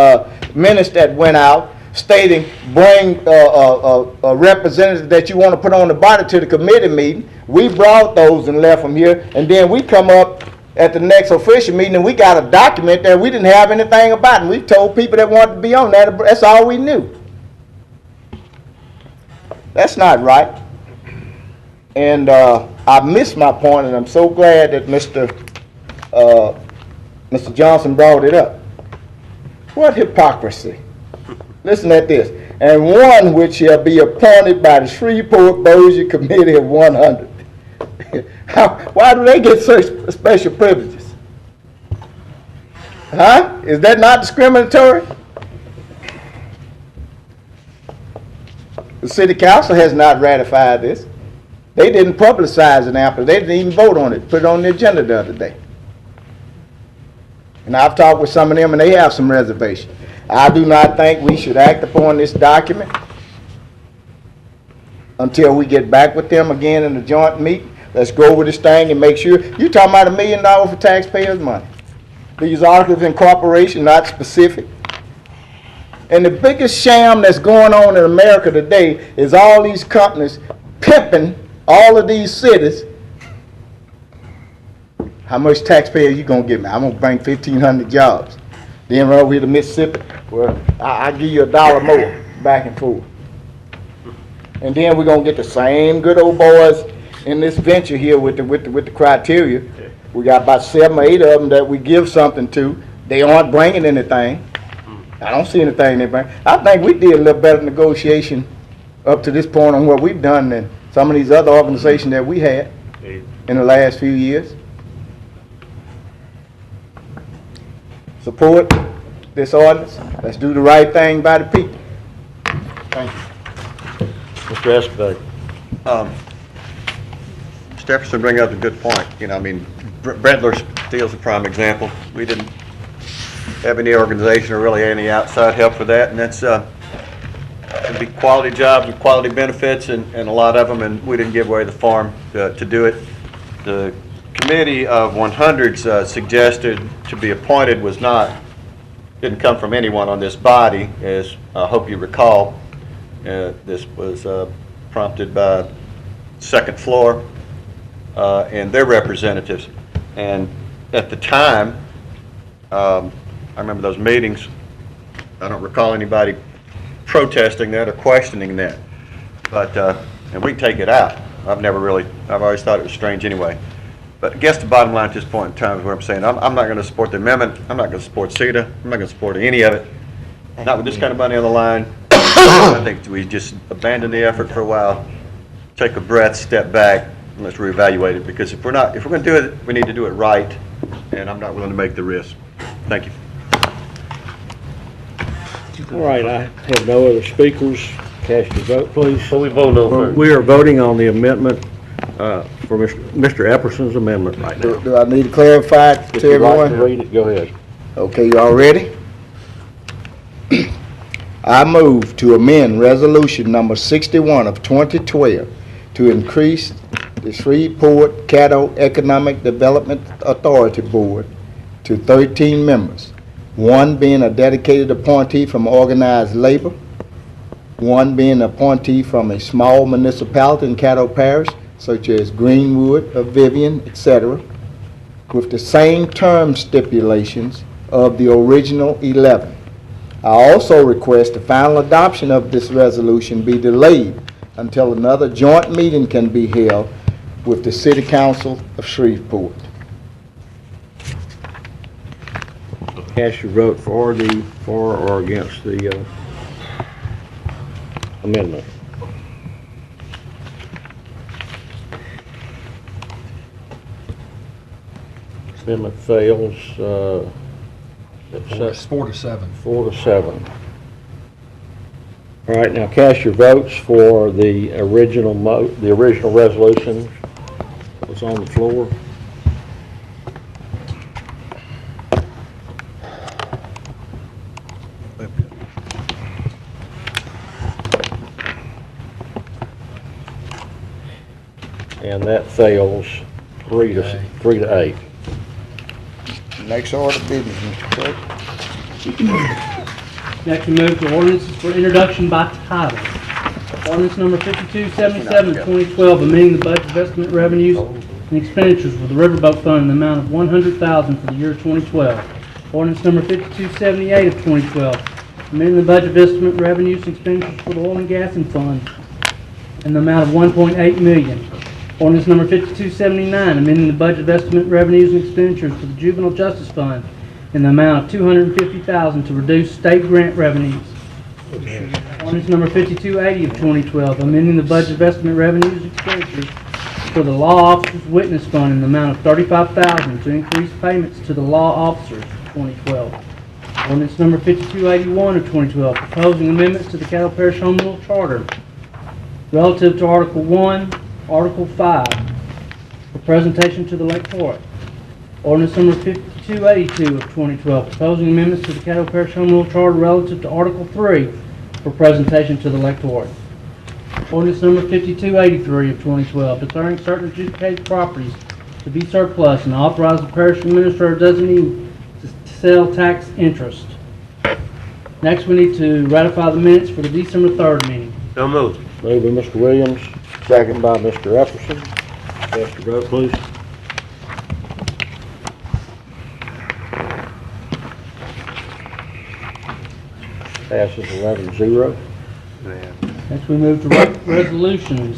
minutes that went out stating bring a representative that you want to put on the body to the committee meeting. We brought those and left them here. And then we come up at the next official meeting and we got a document that we didn't have anything about. And we told people that wanted to be on that. That's all we knew. That's not right. And I missed my point, and I'm so glad that Mr. Johnson brought it up. What hypocrisy. Listen at this. And one which shall be appointed by the Shreveport-Bossier Committee of 100. Why do they get such special privileges? Huh? Is that not discriminatory? The city council has not ratified this. They didn't publicize it after. They didn't even vote on it, put it on the agenda the other day. And I've talked with some of them, and they have some reservations. I do not think we should act upon this document until we get back with them again in the joint meeting. Let's go over this thing and make sure. You're talking about $1 million for taxpayers' money. These articles of incorporation, not specific. And the biggest sham that's going on in America today is all these companies pimping all of these cities. How much taxpayer you gonna give me? I'm gonna bring 1,500 jobs. Then run over here to Mississippi, well, I'll give you $1 more, back and forth. And then we're gonna get the same good old boys in this venture here with the criteria. We got about 7 or 8 of them that we give something to. They aren't bringing anything. I don't see anything they bring. I think we did a little better negotiation up to this point on what we've done than some of these other organizations that we had in the last few years. Support this ordinance. Let's do the right thing by the people. Thank you. Mr. Escobar. Jefferson bring up a good point. Brentler Steel's a prime example. We didn't have any organization or really any outside help for that, and that's it'd be quality jobs with quality benefits and a lot of them, and we didn't give away the farm to do it. The committee of 100s suggested to be appointed didn't come from anyone on this body, as I hope you recall. This was prompted by Second Floor and their representatives. And at the time, I remember those meetings. I don't recall anybody protesting that or questioning that. But, and we can take it out. I've always thought it was strange anyway. But I guess the bottom line at this point in time is what I'm saying. I'm not going to support the amendment. I'm not going to support CETA. I'm not going to support any of it. Not with this kind of money on the line. I think we just abandon the effort for a while, take a breath, step back, and let's reevaluate it. Because if we're going to do it, we need to do it right. and I'm not willing to make the risk. Thank you. All right, I have no other speakers. Cast your vote, please. Before we vote on first. We are voting on the amendment for Mr. Epperson's amendment right now. Do I need to clarify If to you'd like everyone? to read it, go ahead. Okay, you all ready? I move to amend resolution number 61 of 2012 to increase the Shreveport Caddo Economic Development Authority Board to 13 members, one being a dedicated appointee from organized labor, one being an appointee from a small municipality in Caddo Parish, such as Greenwood or Vivian, etc., with the same term stipulations of the original 11. I also request the final adoption of this resolution be delayed until another joint meeting can be held with the City Council of Shreveport. Cast your vote for or against the amendment. Amendment fails. It's 4-7. 4-7. All right, now cast your votes for the original resolution that was on the floor. And that fails 3-8. Next order of business, Mr. Clerk. Next, we move to ordinances for introduction by title. Ordinance number 5277 of 2012, amending the budget of estimate revenues and expenditures for the Riverboat Fund in the amount of $100,000 for the year 2012. Ordinance number 5278 of 2012, amending the budget of estimate revenues and expenditures for the Oil and Gas Fund in the amount of $1.8 million. Ordinance number 5279, amending the budget of estimate revenues and expenditures for the Juvenile Justice Fund in the amount of $250,000 to reduce state grant revenues. Ordinance number 5280 of 2012, amending the budget of estimate revenues and expenditures for the Law Officers Witness Fund in the amount of $35,000 to increase payments to the law officers for 2012. Ordinance number 5281 of 2012, proposing amendments to the Caddo Parish Home Rule Charter relative to Article 1, Article 5, for presentation to the electorate. Ordinance number 5282 of 2012, proposing amendments to the Caddo Parish Home Rule Charter relative to Article 3, for presentation to the electorate. Ordinance number 5283 of 2012, declaring certain adjudicated properties to be surplus and authorize the parish administrator designee to sell tax interest. Next, we need to ratify the minutes for the December 3rd meeting. So moved. Moved by Mr. Williams, second by Mr. Epperson. Cast your vote, please. Passes 11-0. Next, we move to resolutions.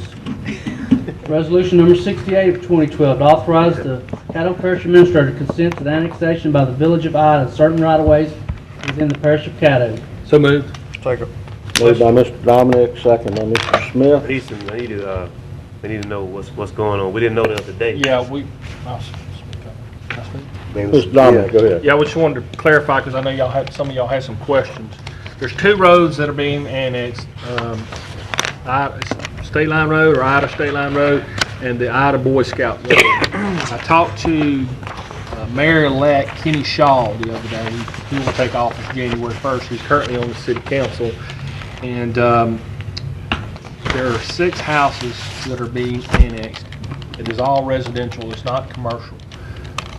Resolution number 68 of 2012, to authorize the Caddo Parish Administrator to consent to the annexation by the Village of Ida of certain right-of-ways within the Parish of Caddo. So moved. Second. Moved by Mr. Dominic, second by Mr. Smith. Easton, we need to know what's going on. We didn't know the other day. Yeah, Mr. Dominic, go ahead. Yeah, I just wanted to clarify, because I know some of y'all had some questions. There's two roads that are being annexed, State Line Road or Ida State Line Road and the Ida Boy Scout Road. I talked to Mayor-elect Kenny Shaw the other day. He will take office January 1st. He's currently on the city council. And there are 6 houses that are being annexed. It is all residential. It's not commercial.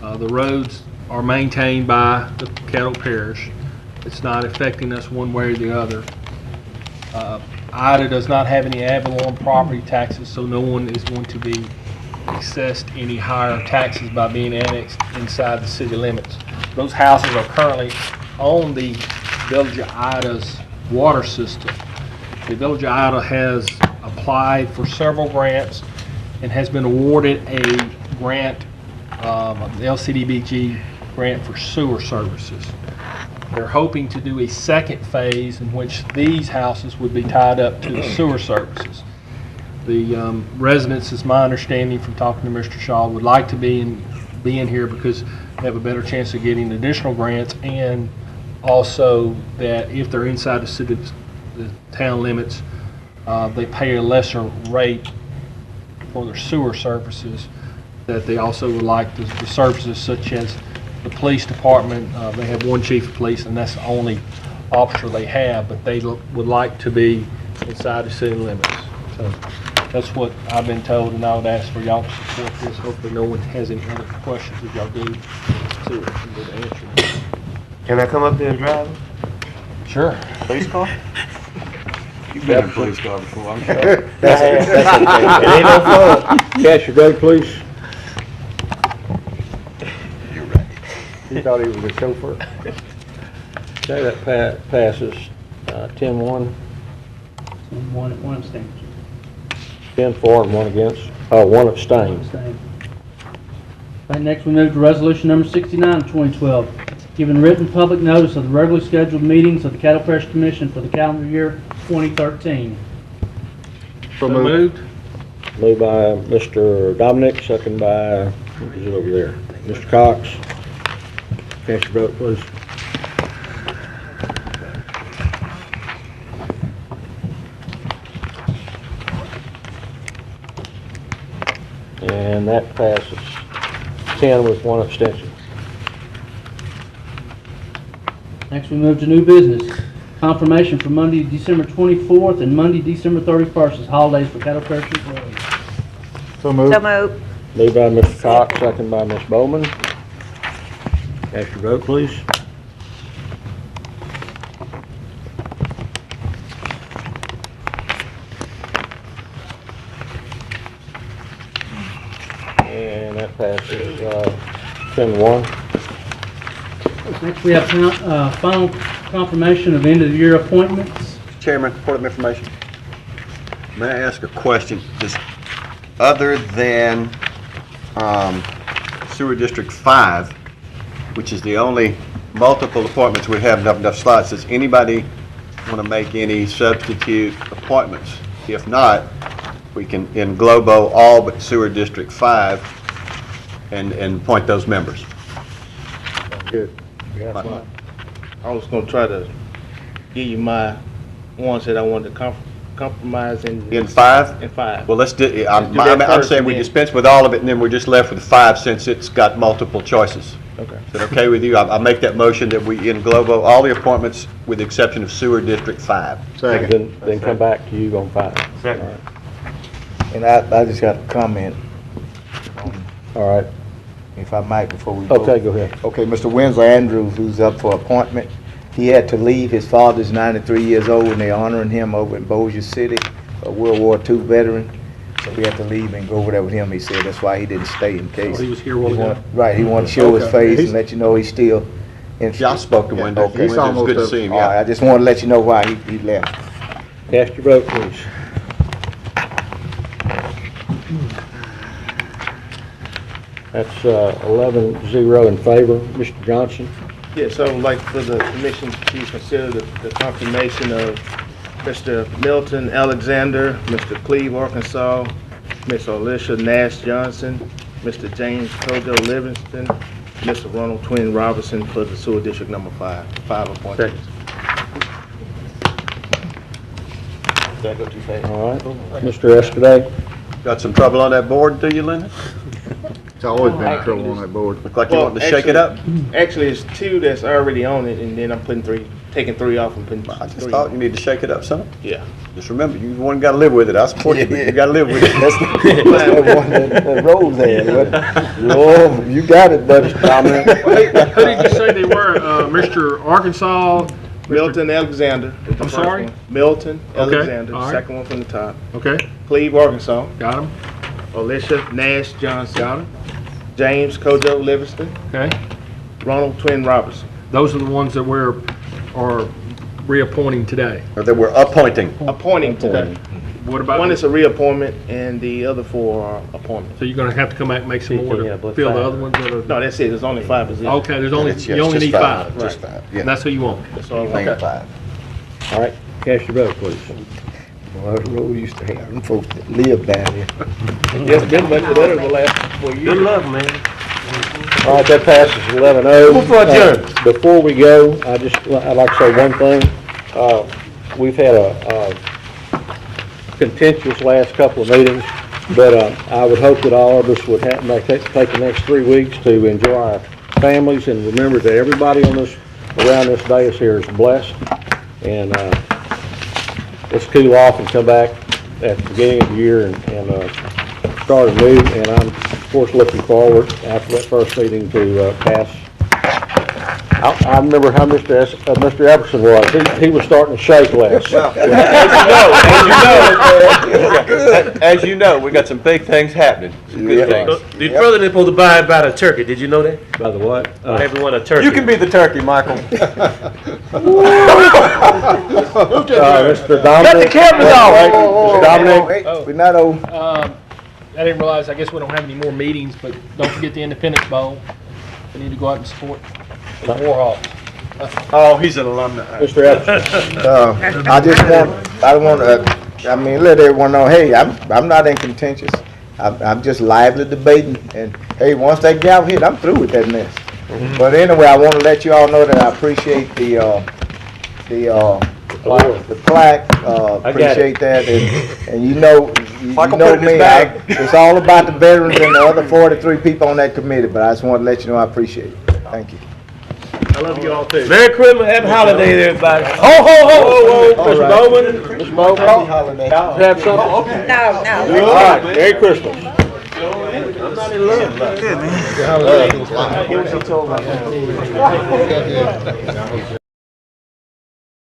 The roads are maintained by the Caddo Parish. It's not affecting us one way or the other. Ida does not have any Avalon property taxes, so no one is going to be assessed any higher taxes by being annexed inside the city limits. Those houses are currently on the Village of Ida's water system. The Village of Ida has applied for several grants and has been awarded a grant, the LCDBG grant for sewer services. They're hoping to do a second phase in which these houses would be tied up to the sewer services. The residents, is my understanding from talking to Mr. Shaw, would like to be being here because they have a better chance of getting additional grants, and also that if they're inside the town limits, they pay a lesser rate for their sewer services, that they also would like the services such as the police department. They have one chief of police, and that's the only officer they have, but they would like to be inside the city limits. So that's what I've been told, and I would ask for y'all to support this. Hopefully no one has any other questions. If y'all do, to answer them. Can I come up there and drive? Sure. Police car? You've been in a police car before, I'm sure. That's okay. It ain't no fun. Cash your vote, please. He thought he was a chauffeur. Okay, that passes 10-1, One abstention. 10-4, and 1 against. Oh, 1 abstained. Abstain. Okay, next we move to resolution number 69 of 2012, giving written public notice of the regularly scheduled meetings of the Caddo Parish Commission for the calendar year 2013. So moved. Moved by Mr. Dominic, second by, what is it over there? Mr. Cox. Cast your vote, please. And that passes 10 with 1 abstention. Next we move to new business. Confirmation for Monday, December 24th and Monday, December 31st as holidays for Caddo Parish employees. So moved. So moved. Moved by Mr. Cox, second by Ms. Bowman. Cast your vote, please. And that passes 10-1. Next we have final confirmation of end-of-the-year appointments. Chairman, point of information. May I ask a question? Just other than Sewer District 5, which is the only multiple appointments we have enough slots, does anybody want to make any substitute appointments? If not, we can in globo all but Sewer District 5 and appoint those members. Good. I was gonna try to give you my ones that I wanted to compromise in. In 5? In 5. Well, let's do, I'm Let's do that first, saying we and then- dispense with all of it, and then we're just left with 5 since it's got multiple choices. Okay. Is that okay with you? I make that motion that we in globo all the appointments with the exception of Sewer District 5. Second. Then come back to you on 5. Second. All right. And I just got a comment, All right. if I might, before we vote. Okay, go ahead. Okay, Mr. Winslow Andrews, who's up for appointment, he had to leave. His father's 93 years old, and they're honoring him over in Bossier City, a World War II veteran. So we had to leave and go over there with him, he said. That's why he didn't stay in case. Oh, he was here a while ago? Right, he wanted to show his Okay. face and let you know he's still interested. Yeah, I spoke to Wendell. Okay. Wendell's good to see him, All right, yeah. I just wanted to let you know why he left. Cast your vote, please. That's 11-0 in favor. Mr. Johnson? Yes, I would like for the commission to consider the confirmation of Mr. Milton Alexander, Mr. Cleve Arkansas, Ms. Alicia Nash Johnson, Mr. James Kojo Livingston, Mr. Ronald Twin Robinson for the sewer district number 5. 5 appointees. Did I go too fast? All right. Mr. Escaday? Got some trouble on that board, do you, Linda? It's always been trouble on that board. Look like you want to shake it up? Actually, it's 2 that's already on it, and then I'm taking 3 off and putting I just 3 thought on. you need to shake it up some. Yeah. Just remember, you the one got to live with it. I support you, but you got to live with it. That's the one that Rose had. Oh, you got it, buddy. Comment? Who did you say they were? Mr. Arkansas? Milton Alexander. is the I'm first sorry? one. Milton Okay, Alexander, all right. second one from the top. Okay, Cleve Arkansas, got him. Alicia Nash Johnson, Got him. James Kojo Livingston, Okay. Ronald Twin Robertson. Those are the ones that are reappointing today. Or that we're appointing. Appointing today. What about? One is a reappointment and the other 4 are appointments. So you're gonna have to come back and make some more to Yeah, but fill the 5. other ones that are? No, that's it, there's only 5 positions. Okay, there's only, It's you only just need 5. Just 5, yeah. And that's who you want. That's all I Only want. 5. All right. Cast your vote, please. Well, Rose used to have them folks that live down here. It's been much better the last 4 years. Good luck, man. All right, that passes 11-0. Move for adjourn. Before we go, I'd like to say one thing. We've had a contentious last couple of meetings, but I would hope that all of us would take the next 3 weeks to enjoy our families and remember that everybody around this dais here is blessed. And let's cool off and come back at the beginning of the year and start anew. And I'm, of course, looking forward after that first meeting to pass. I remember how Mr. Epperson was. He was starting to shake last. As you know, we got some big things happening, some good things. The president supposed to buy a turkey, did you know that? By the what? Buy everyone a turkey. You can be the turkey, Michael. Mr. Dominic. Cut the cameras off. Mr. Dominic. We're not old. I didn't realize, I guess we don't have any more meetings, but don't forget the Independence Bowl. We need to go out and support the Warhawks. Oh, he's an alumni. Mr. Epperson. I mean, let everyone know, hey, I'm not in contention. I'm just lively debating, and hey, once that gavel hit, I'm through with that mess. But anyway, I want to let you all know that I appreciate the plaque, appreciate that, and you know me, it's all about the veterans and the other 43 people on that committee, but I just want to let you know I appreciate it. Thank you. I love you all too. Merry Christmas, happy holidays, everybody. Ho, ho, ho, ho, ho. Mr. Bowman, Mr. Bowman, have something? No. All right, Merry Christmas. I'm not in love. Good, man.